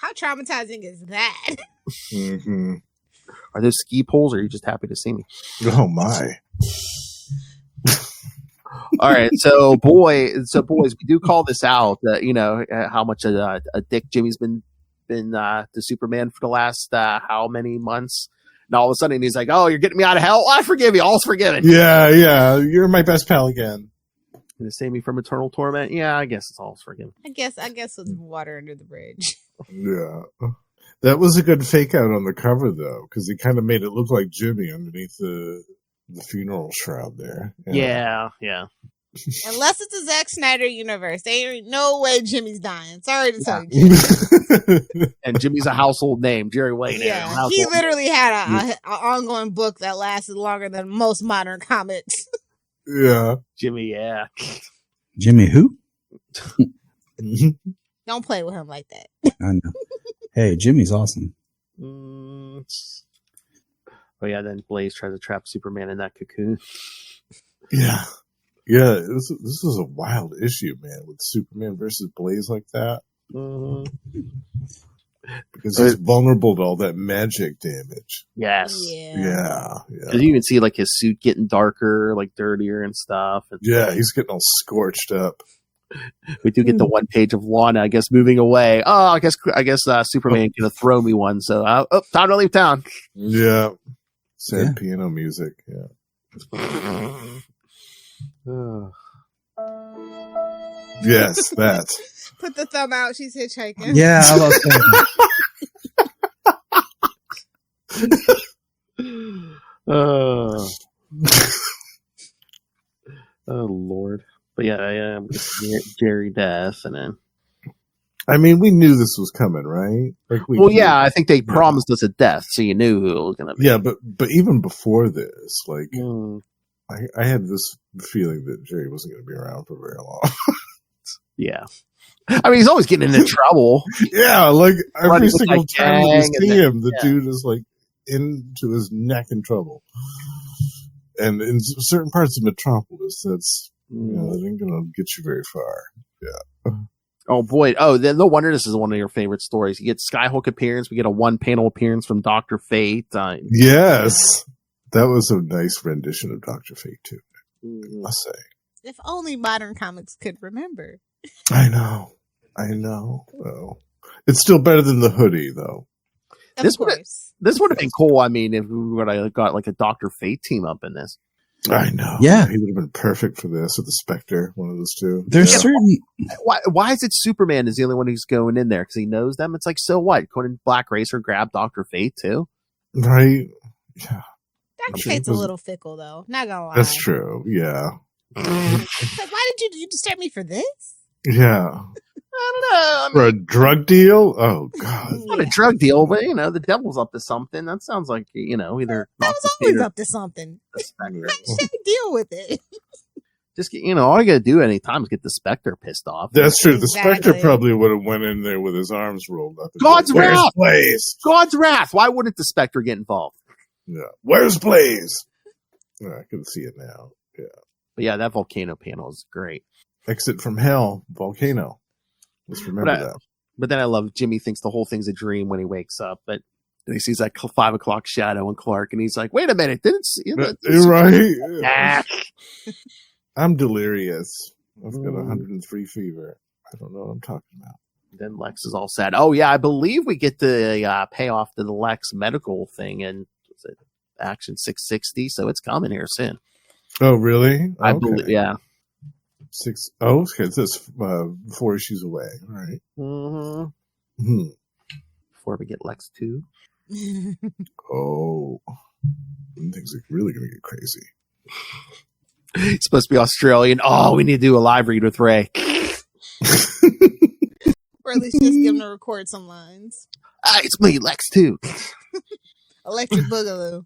How traumatizing is that? Mm-hmm. Are those ski poles, or are you just happy to see me? Oh, my. All right, so boys, we do call this out, how much a dick Jimmy's been to Superman for the last how many months? And all of a sudden he's like, oh, you're getting me out of hell? I forgive you. All's forgiven. Yeah. You're my best pal again. Going to save me from eternal torment? Yeah, I guess it's all's forgiven. I guess with water under the bridge. Yeah. That was a good fake out on the cover, though, because he kind of made it look like Jimmy underneath the funeral shroud there. Yeah. Unless it's a Zack Snyder universe, there ain't no way Jimmy's dying. Sorry to tell you. And Jimmy's a household name, Jerry White. Yeah, he literally had an ongoing book that lasted longer than most modern comics. Yeah. Jimmy, yeah. Jimmy who? Don't play with him like that. I know. Hey, Jimmy's awesome. Oh yeah, then Blaze tries to trap Superman in that cocoon. Yeah. Yeah, this was a wild issue, man, with Superman versus Blaze like that. Mm-hmm. Because he's vulnerable to all that magic damage. Yes. Yeah. Because you even see like his suit getting darker, like dirtier and stuff. Yeah, he's getting all scorched up. We do get the one page of Lana, I guess, moving away. Oh, I guess Superman gonna throw me one. So, time to leave town. Yeah. Sad piano music. Yeah. Yes, that. Put the thumb out. She's hitchhiking. Yeah, I love that. Oh, Lord. But yeah, I am Jerry death, and then. I mean, we knew this was coming, right? I think they promised us a death, so you knew who it was going to be. Yeah, but even before this, I had this feeling that Jerry wasn't going to be around for very long. Yeah. I mean, he's always getting into trouble. Yeah, like every single time we see him, the dude is like into his neck in trouble. And in certain parts of Metropolis, that's that ain't gonna get you very far. Yeah. Oh boy! Oh, no wonder this is one of your favorite stories. You get Skyhook appearance. We get a one-panel appearance from Dr. Fate. Yes, that was a nice rendition of Dr. Fate too. I must say. If only modern comics could remember. I know. Oh. It's still better than the hoodie, though. Of course. This would have been cool. I mean, if we would have got like a Dr. Fate team up in this. I know. Yeah. He would have been perfect for this, or the Spectre, one of those two. There's certain... Why is it Superman is the only one who's going in there? Because he knows them? It's like, so what? Couldn't Black Racer grab Dr. Fate, too? Right. Yeah. Dr. Fate's a little fickle, though. Not gonna lie. That's true. Yeah. It's like, why did you disturb me for this? Yeah. I don't know. For a drug deal? Oh, God. Not a drug deal, but, the devil's up to something. That sounds like, either... That was always up to something. How did you deal with it? Just, all you got to do any time is get the Spectre pissed off. That's true. The Spectre probably would have went in there with his arms rolled up. God's wrath! Blaze? God's wrath! Why wouldn't the Spectre get involved? Yeah. Where's Blaze? Oh, I can see it now. Yeah. But yeah, that volcano panel is great. Exit from Hell, volcano. Let's remember that. But then I love Jimmy thinks the whole thing's a dream when he wakes up, but he sees that 5 o'clock shadow in Clark, and he's like, "Wait a minute, didn't see You're right. I'm delirious. I've got 103 fever. I don't know what I'm talking about. Then Lex is all sad. Oh yeah, I believe we get the payoff to the Lex medical thing in Action 660, so it's coming here soon. Oh really? I believe, yeah. Okay, it says 4 issues away. All right. Mm-hmm. Before we get Lex 2. Oh, things are really going to get crazy. It's supposed to be Australian. Oh, we need to do a live read with Ray. Or at least just give him to record some lines. It's me, Lex 2. Electric Boogaloo.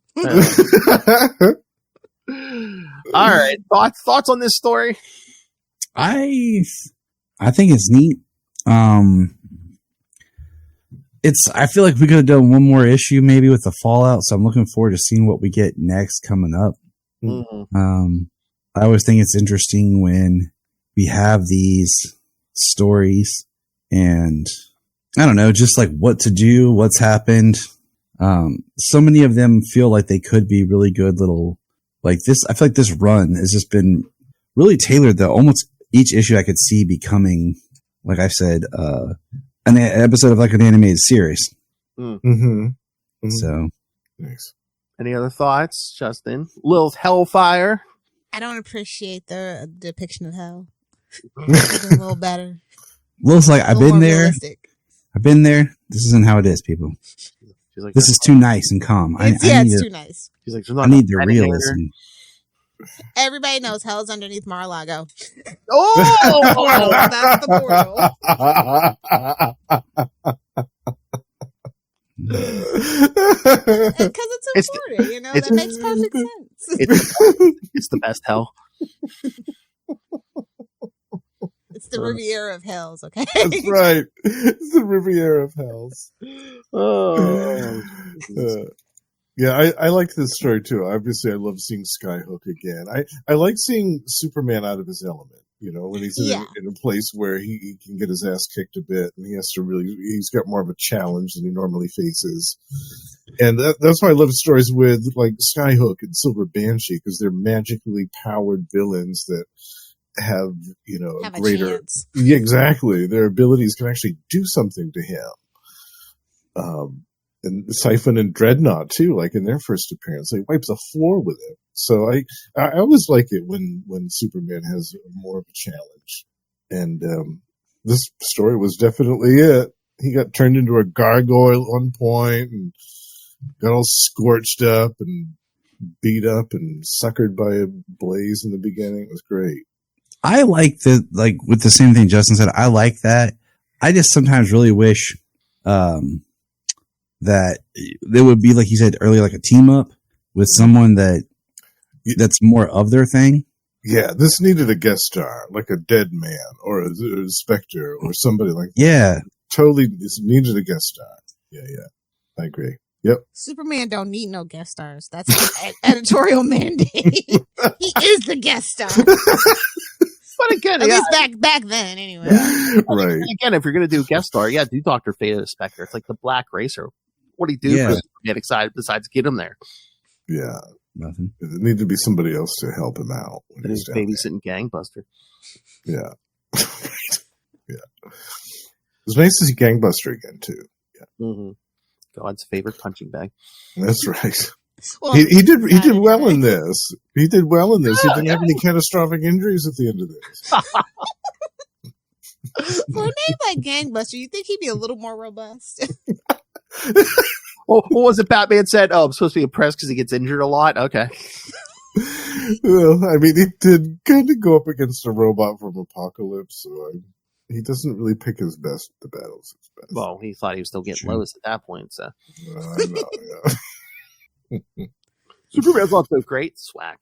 All right. Thoughts on this story? I think it's neat. I feel like we could have done one more issue maybe with the Fallout, so I'm looking forward to seeing what we get next coming up. Mm-hmm. I always think it's interesting when we have these stories and I don't know, just like what to do, what's happened. So many of them feel like they could be really good little, like this. I feel like this run has just been really tailored that almost each issue I could see becoming, like I said, an episode of like an animated series. So, nice. Any other thoughts, Justin? Lilith Hellfire. I don't appreciate the depiction of hell. It's a little better. Lilith's like, I've been there. Realistic. I've been there. This isn't how it is, people. She's like, this is too nice and calm. It's too nice. She's like, I need the realism. Everybody knows hell's underneath Mar-a-Lago. Oh, that's the portal. Because it's important, that makes perfect sense. It's the best hell. It's the Riviera of Hells, okay? That's right. It's the Riviera of Hells. Oh. Yeah, I like this story too. Obviously, I love seeing Skyhook again. I like seeing Superman out of his element. When he's in a place where he can get his ass kicked a bit, and he has to he's got more of a challenge than he normally faces. And that's why I love stories with like Skyhook and Silver Banshee, because they're magically powered villains that have a greater chance. Yeah, exactly. Their abilities can actually do something to him. And Psi-phon and Dreadnaught too, like in their first appearance, they wipe the floor with him. So I always like it when Superman has more of a challenge. And this story was definitely it. He got turned into a gargoyle at one point and got all scorched up and beat up and suckered by a blaze in the beginning. It was great. I like with the same thing Justin said, I like that. I just sometimes really wish that there would be, like you said earlier, like a team up with someone that's more of their thing. Yeah, this needed a guest star, like a Dead Man or a Spectre or somebody like that. Yeah. Totally, this needed a guest star. Yeah, I agree. Yep. Superman don't need no guest stars. That's an editorial mandate. He is the guest star. But again, at least back then, anyway. Right. Again, if you're going to do a guest star, do Dr. Fate the Spectre. It's like the Black Racer. What do you do for get excited besides get him there? Yeah. Nothing. There needed to be somebody else to help him out. And he's babysitting Gangbuster. Yeah. Yeah. It was nice to see Gangbuster again, too. Yeah. Mm-hmm. God's favorite punching bag. That's right. Well, he did well in this. He did well in this. He didn't have any catastrophic injuries at the end of this. For a name like Gangbuster, you think he'd be a little more robust? What was it Batman said? Oh, I'm supposed to be impressed because he gets injured a lot? Okay. Well, I mean, he did kind of go up against a robot from Apocalypse, so he doesn't really pick the battles. Well, he thought he was still getting Lois at that point, so. I know, yeah. Superman's not so great. Swag.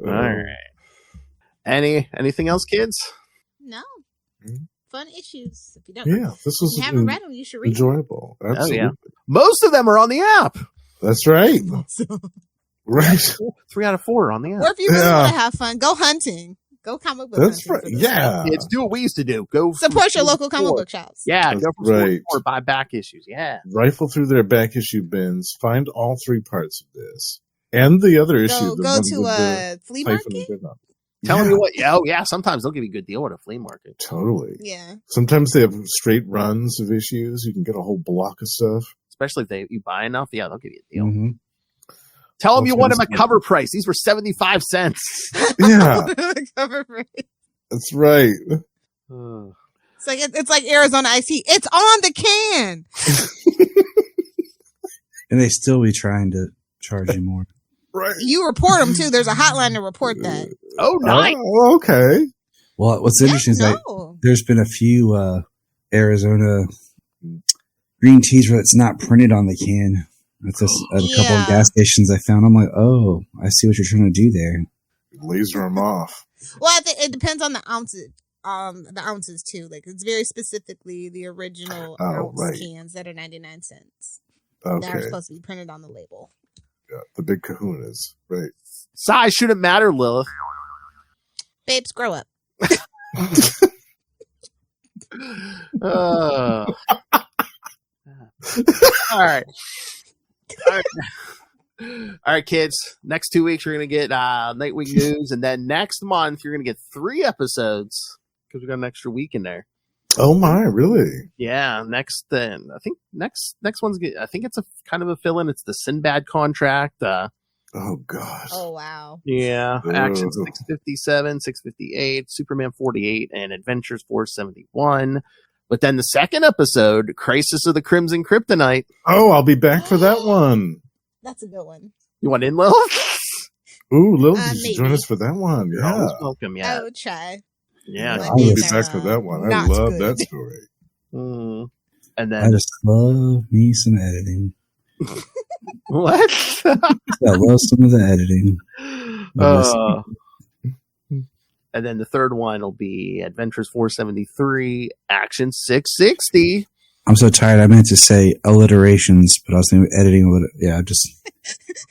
All right. Anything else, kids? No. Fun issues. If you don't, this was if you haven't read them, you should read enjoyable. them. Absolutely. Oh, yeah. Most of them are on the app. That's right. Right. 3 out of 4 are on the app. Or if you really want to have fun, go hunting. Go comic book. That's right. Yeah. Kids, do what we used to do. Go support your local comic book shops. Yeah. That's go from store to store, buy back issues. Yeah. Rifle through their back issue bins. Find all 3 parts of this. And the other issue. Go to a flea market? Telling you what, sometimes they'll give you a good deal at a flea market. Totally. Yeah. Sometimes they have straight runs of issues. You can get a whole block of stuff. Especially if you buy enough, they'll give you a deal. Mm-hmm. Tell them you want them at cover price. These were 75 cents. Yeah. Cover price. That's right. It's like Arizona Iced Tea. It's on the can. And they still be trying to charge you more. Right. You report them too. There's a hotline to report that. Oh, nice. Oh, okay. Well, what's interesting is there's been a few Arizona green teas where it's not printed on the can. That's at a couple of gas stations I found. I'm like, oh, I see what you're trying to do there. Laser them off. Well, I think it depends on the ounces. The ounces too. Like it's very specifically the original ounce cans that are 99 cents. Okay. That are supposed to be printed on the label. Yeah, the big kahunas, right? Size shouldn't matter, Lilith. Babes, grow up. All right. All right, kids. Next 2 weeks, you're going to get Nightwing News. And then next month, you're going to get 3 episodes because we got an extra week in there. Oh, my, really? Yeah. Next one's good. I think it's a kind of a fill-in. It's the Sinbad contract. Oh, gosh. Oh, wow. Yeah. Action 657, 658, Superman 48, and Adventures 471. But then the second episode, Crisis of the Crimson Kryptonite. Oh, I'll be back for that one. That's a good one. You want in, Lilith? Ooh, Lilith, you should join us for that one. Yeah. Always welcome, yeah. I would try. Yeah. I'll be back for that one. I love that story. And then I just love me some editing. What? I love some of the editing. And then the third one will be Adventures 473, Action 660. I'm so tired. I meant to say alliterations, but I was thinking editing. Just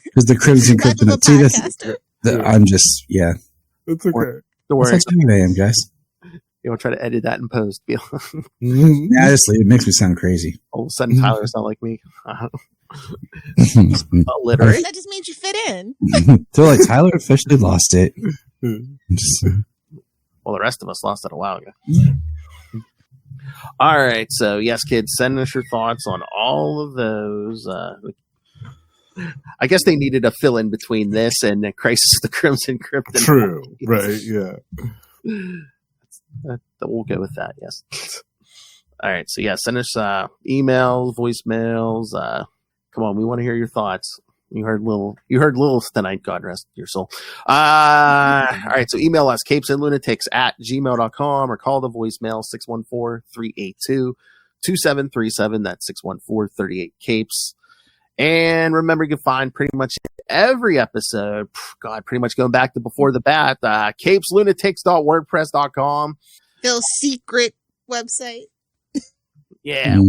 because the Crimson Kryptonite. See, I'm just It's okay. Don't worry. That's how tired I am, guys. You want to try to edit that in post? Honestly, it makes me sound crazy. All of a sudden, Tyler's not like me. Alliterate. That just means you fit in. They're like, Tyler officially lost it. Well, the rest of us lost it a while ago. All right. So, yes, kids, send us your thoughts on all of those. I guess they needed a fill in between this and Crisis of the Crimson Kryptonite. True. Right. Yeah. We'll go with that. Yes. All right. So, send us emails, voicemails. Come on. We want to hear your thoughts. You heard Lilith tonight. God rest your soul. All right. So email us CapesandLunatics@gmail.com or call the voicemail 614-382-2737. That's 614-38-CAPES. And remember, you can find pretty much every episode, pretty much going back to before the bat, CapesLunatics.wordpress.com. Phil's secret website. Yeah.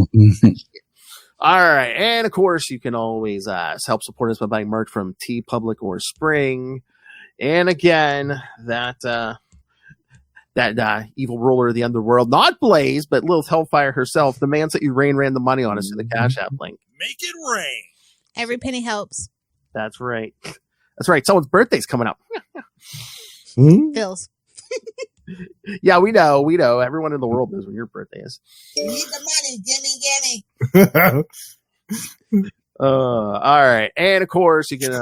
All right. And of course, you can always help support us by buying merch from TeePublic or Spring. And again, that evil ruler of the underworld, not Blaze, but Lilith Hellfire herself, demands that you ran the money on us to the Cash App link. Make it rain. Every penny helps. That's right. That's right. Someone's birthday's coming up. Phil's. Yeah, we know. Everyone in the world knows when your birthday is. You need the money, gimme. All right. And of course, you can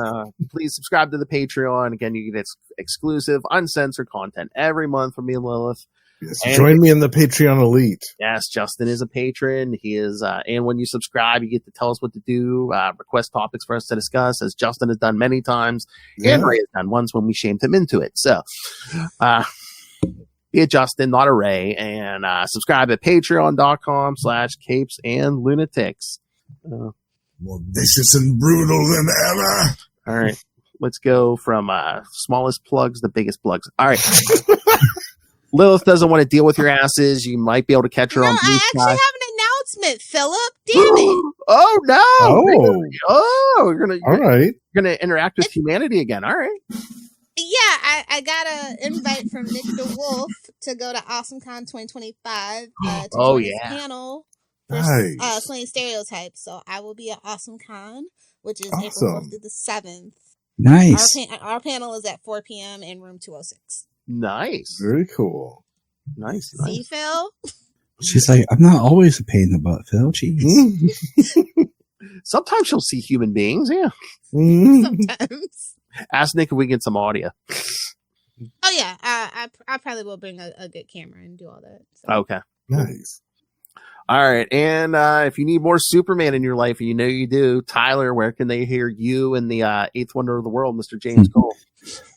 please subscribe to the Patreon. Again, you get exclusive, uncensored content every month from me and Lilith. Yes, join me in the Patreon elite. Yes, Justin is a patron. He is, and when you subscribe, you get to tell us what to do, request topics for us to discuss, as Justin has done many times, and Ray has done once when we shamed him into it. So, be a Justin, not a Ray, and subscribe at patreon.com/CapesandLunatics. More vicious and brutal than ever. All right, let's go from smallest plugs to biggest plugs. All right. Lilith doesn't want to deal with your asses. You might be able to catch her on Blue I actually have an announcement, Philip. Damn it. Oh, no. Oh. You're gonna interact with humanity again. All right. Yeah, I got an invite from Nick DeWolf to go to AwesomeCon 2025 to join his panel for Slaying Stereotypes. So I will be at AwesomeCon, which is April 4th through the 7th. Nice. Our panel is at 4 p.m. in room 206. Nice. Very cool. Nice. See, Phil? She's like, I'm not always a pain in the butt, Phil. Jeez. Sometimes she'll see human beings. Yeah. Sometimes. Ask Nick if we get some audio. Oh yeah, I probably will bring a good camera and do all that. So. Okay. Nice. All right. And if you need more Superman in your life, and you know you do, Tyler, where can they hear you and the eighth wonder of the world, Mr. James Cole?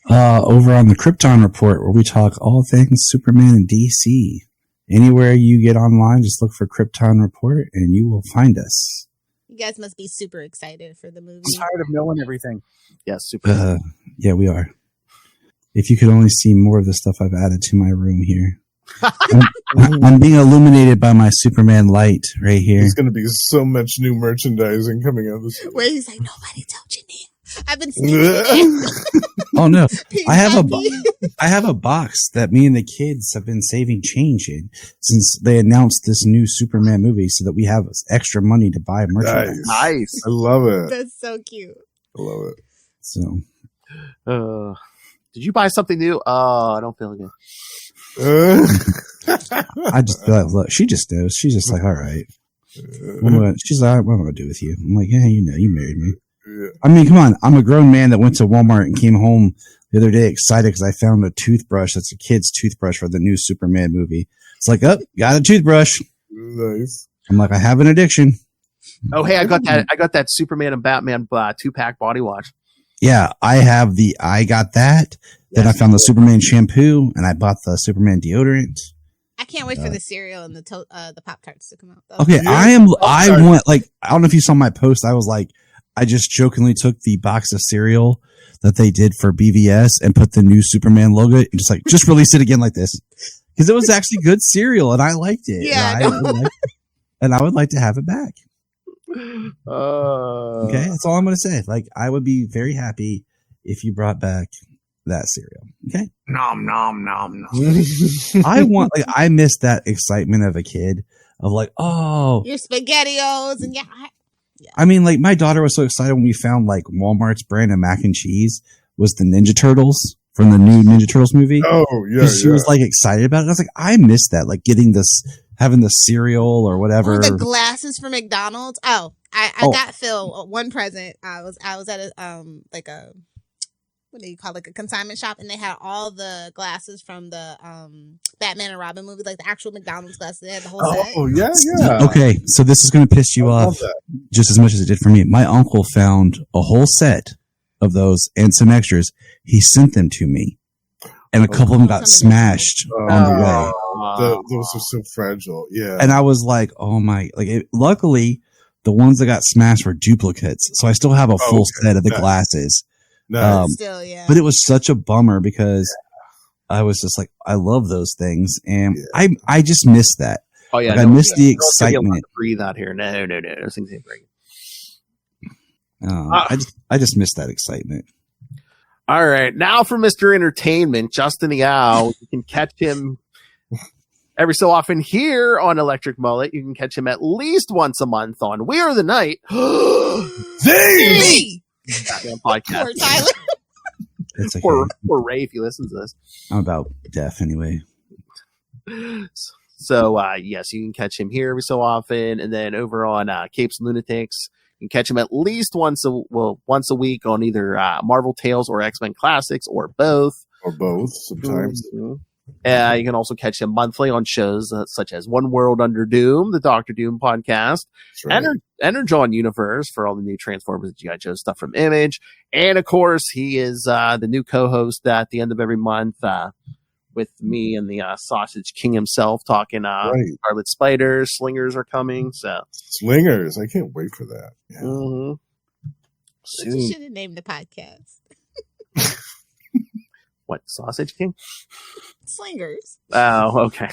Over on the Krypton Report, where we talk all things Superman and DC. Anywhere you get online, just look for Krypton Report, and you will find us. You guys must be super excited for the movie. I'm tired of knowing everything. Yes, Superman. Yeah, we are. If you could only see more of the stuff I've added to my room here. I'm being illuminated by my Superman light right here. There's going to be so much new merchandising coming out this year. Where he's like, nobody told you, Neil. I've been seeing Oh no, I have a box that me and the kids have been saving change in since they announced this new Superman movie, so that we have extra money to buy merchandise. Nice. I love it. That's so cute. I love it. So, did you buy something new? Oh, I don't feel good. I just look. She just knows. She's just like, all right. She's like, what am I gonna do with you? I'm like, yeah, you know, you married me. Yeah. I mean, come on. I'm a grown man that went to Walmart and came home the other day excited because I found a toothbrush that's a kid's toothbrush for the new Superman movie. It's like, oh, got a toothbrush. Nice. I'm like, I have an addiction. Oh, hey, I got that Superman and Batman 2-pack body wash. Yeah, I got that. Then I found the Superman shampoo and I bought the Superman deodorant. I can't wait for the cereal and the Pop-Tarts to come out, though. Okay, I want, like, I don't know if you saw my post. I was like, I just jokingly took the box of cereal that they did for BVS and put the new Superman logo and just release it again like this. Because it was actually good cereal and I liked it. Yeah. And I would like to have it back. Okay, Okay, that's all I'm going to say. Like, I would be very happy if you brought back that cereal. Okay? Nom, nom, nom, nom. I miss that excitement of a kid of like, oh. Your SpaghettiOs and yeah. I mean, like, my daughter was so excited when we found, like, Walmart's brand of mac and cheese was the Ninja Turtles from the new Ninja Turtles movie. Oh, yeah. She was, like, excited about it. I was like, I miss that. Like, having the cereal or whatever. Or the glasses from McDonald's. Oh, I got Phil one present. I was at a, like a, what do you call it? Like a consignment shop, and they had all the glasses from the Batman and Robin movie, like the actual McDonald's glasses. They had the whole set. Oh, yeah. Okay, so this is going to piss you off just as much as it did for me. My uncle found a whole set of those and some extras. He sent them to me, and a couple of them got smashed on the way. Those are so fragile. Yeah. And I was like, oh my, luckily the ones that got smashed were duplicates. So I still have a full set of the glasses. Nice. Still, yeah. But it was such a bummer because I was just like, I love those things. And I just miss that. Oh, yeah. I miss the excitement. Breathe out here. No. Those things ain't breathing. I just miss that excitement. All right. Now for Mr. Entertainment, Justin the Owl. You can catch him every so often here on Electric Mullet. You can catch him at least once a month on We Are the Night. They! Podcast. Poor Tyler. It's okay. Poor Ray, if he listens to this. I'm about deaf anyway. So, yes, you can catch him here every so often. And then over on Capes and Lunatics, you can catch him at least once a week on either Marvel Tales or X-Men Classics or both. Or both, sometimes. Mm-hmm. You can also catch him monthly on shows such as One World Under Doom, the Dr. Doom podcast, right. Energon Universe for all the new Transformers and G.I. Joe stuff from Image. And, of course, he is the new co-host at the end of every month with me and the Sausage King himself talking Scarlet Spiders. Slingers are coming. So Slingers. I can't wait for that. Yeah. Mm-hmm. You should have named the podcast. What, Sausage King? Slingers. Oh, okay.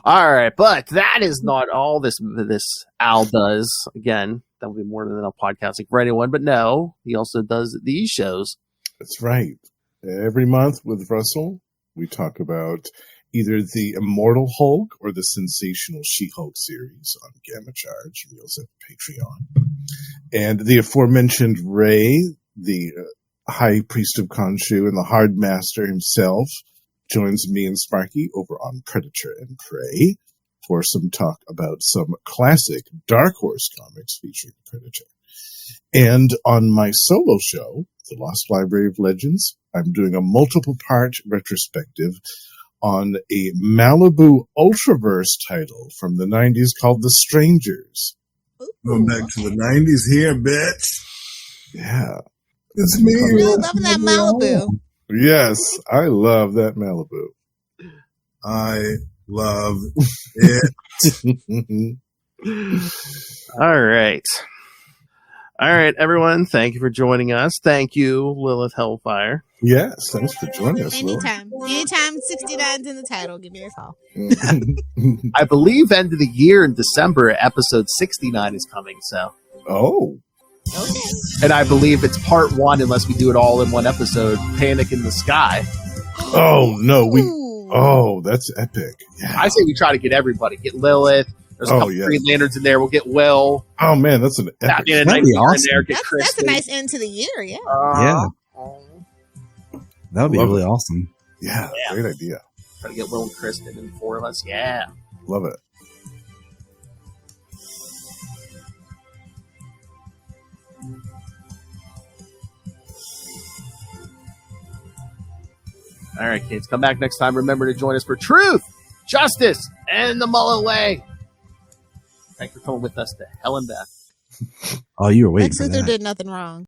All right, but that is not all this Al does. Again, that would be more than enough podcasting for anyone, but no, he also does these shows. That's right. Every month with Russell, we talk about either the Immortal Hulk or the Sensational She-Hulk series on Gamma Charge. We also have Patreon. And the aforementioned Ray the High Priest of Khonshu and the Hard Master himself, joins me and Sparky over on Predator and Prey for some talk about some classic Dark Horse comics featuring Predator. And on my solo show, The Lost Library of Legends, I'm doing a multiple-part retrospective on a Malibu Ultraverse title from the 90s called The Strangers. Going back to the 90s here, bitch. Yeah. It's me. Really loving that Malibu. Yes, I love that Malibu. I love it. All right. All right, everyone. Thank you for joining us. Thank you, Lilith Hellfire. Yes, thanks for joining us. Anytime. Anytime 69's in the title, give me a call. I believe end of the year in December, episode 69 is coming. So. Oh. Okay. And I believe it's part 1, unless we do it all in one episode. Panic in the Sky. Oh no, Oh, that's epic. Yeah. I say we try to get everybody. Get Lilith. There's a couple Green Lanterns in there. We'll get Will. Oh man, that's an epic. That'd be awesome. In there, get That's a nice end to the year. Yeah. Yeah. That would be really awesome. Yeah, great idea. Try to get Will and Kristen and 4 of us. Yeah. Love it. All right, kids. Come back next time. Remember to join us for Truth, Justice, and the Mullet Way. Thanks for coming with us to Hell and Back. Oh, you were waiting Lex for Luthor that. did nothing wrong.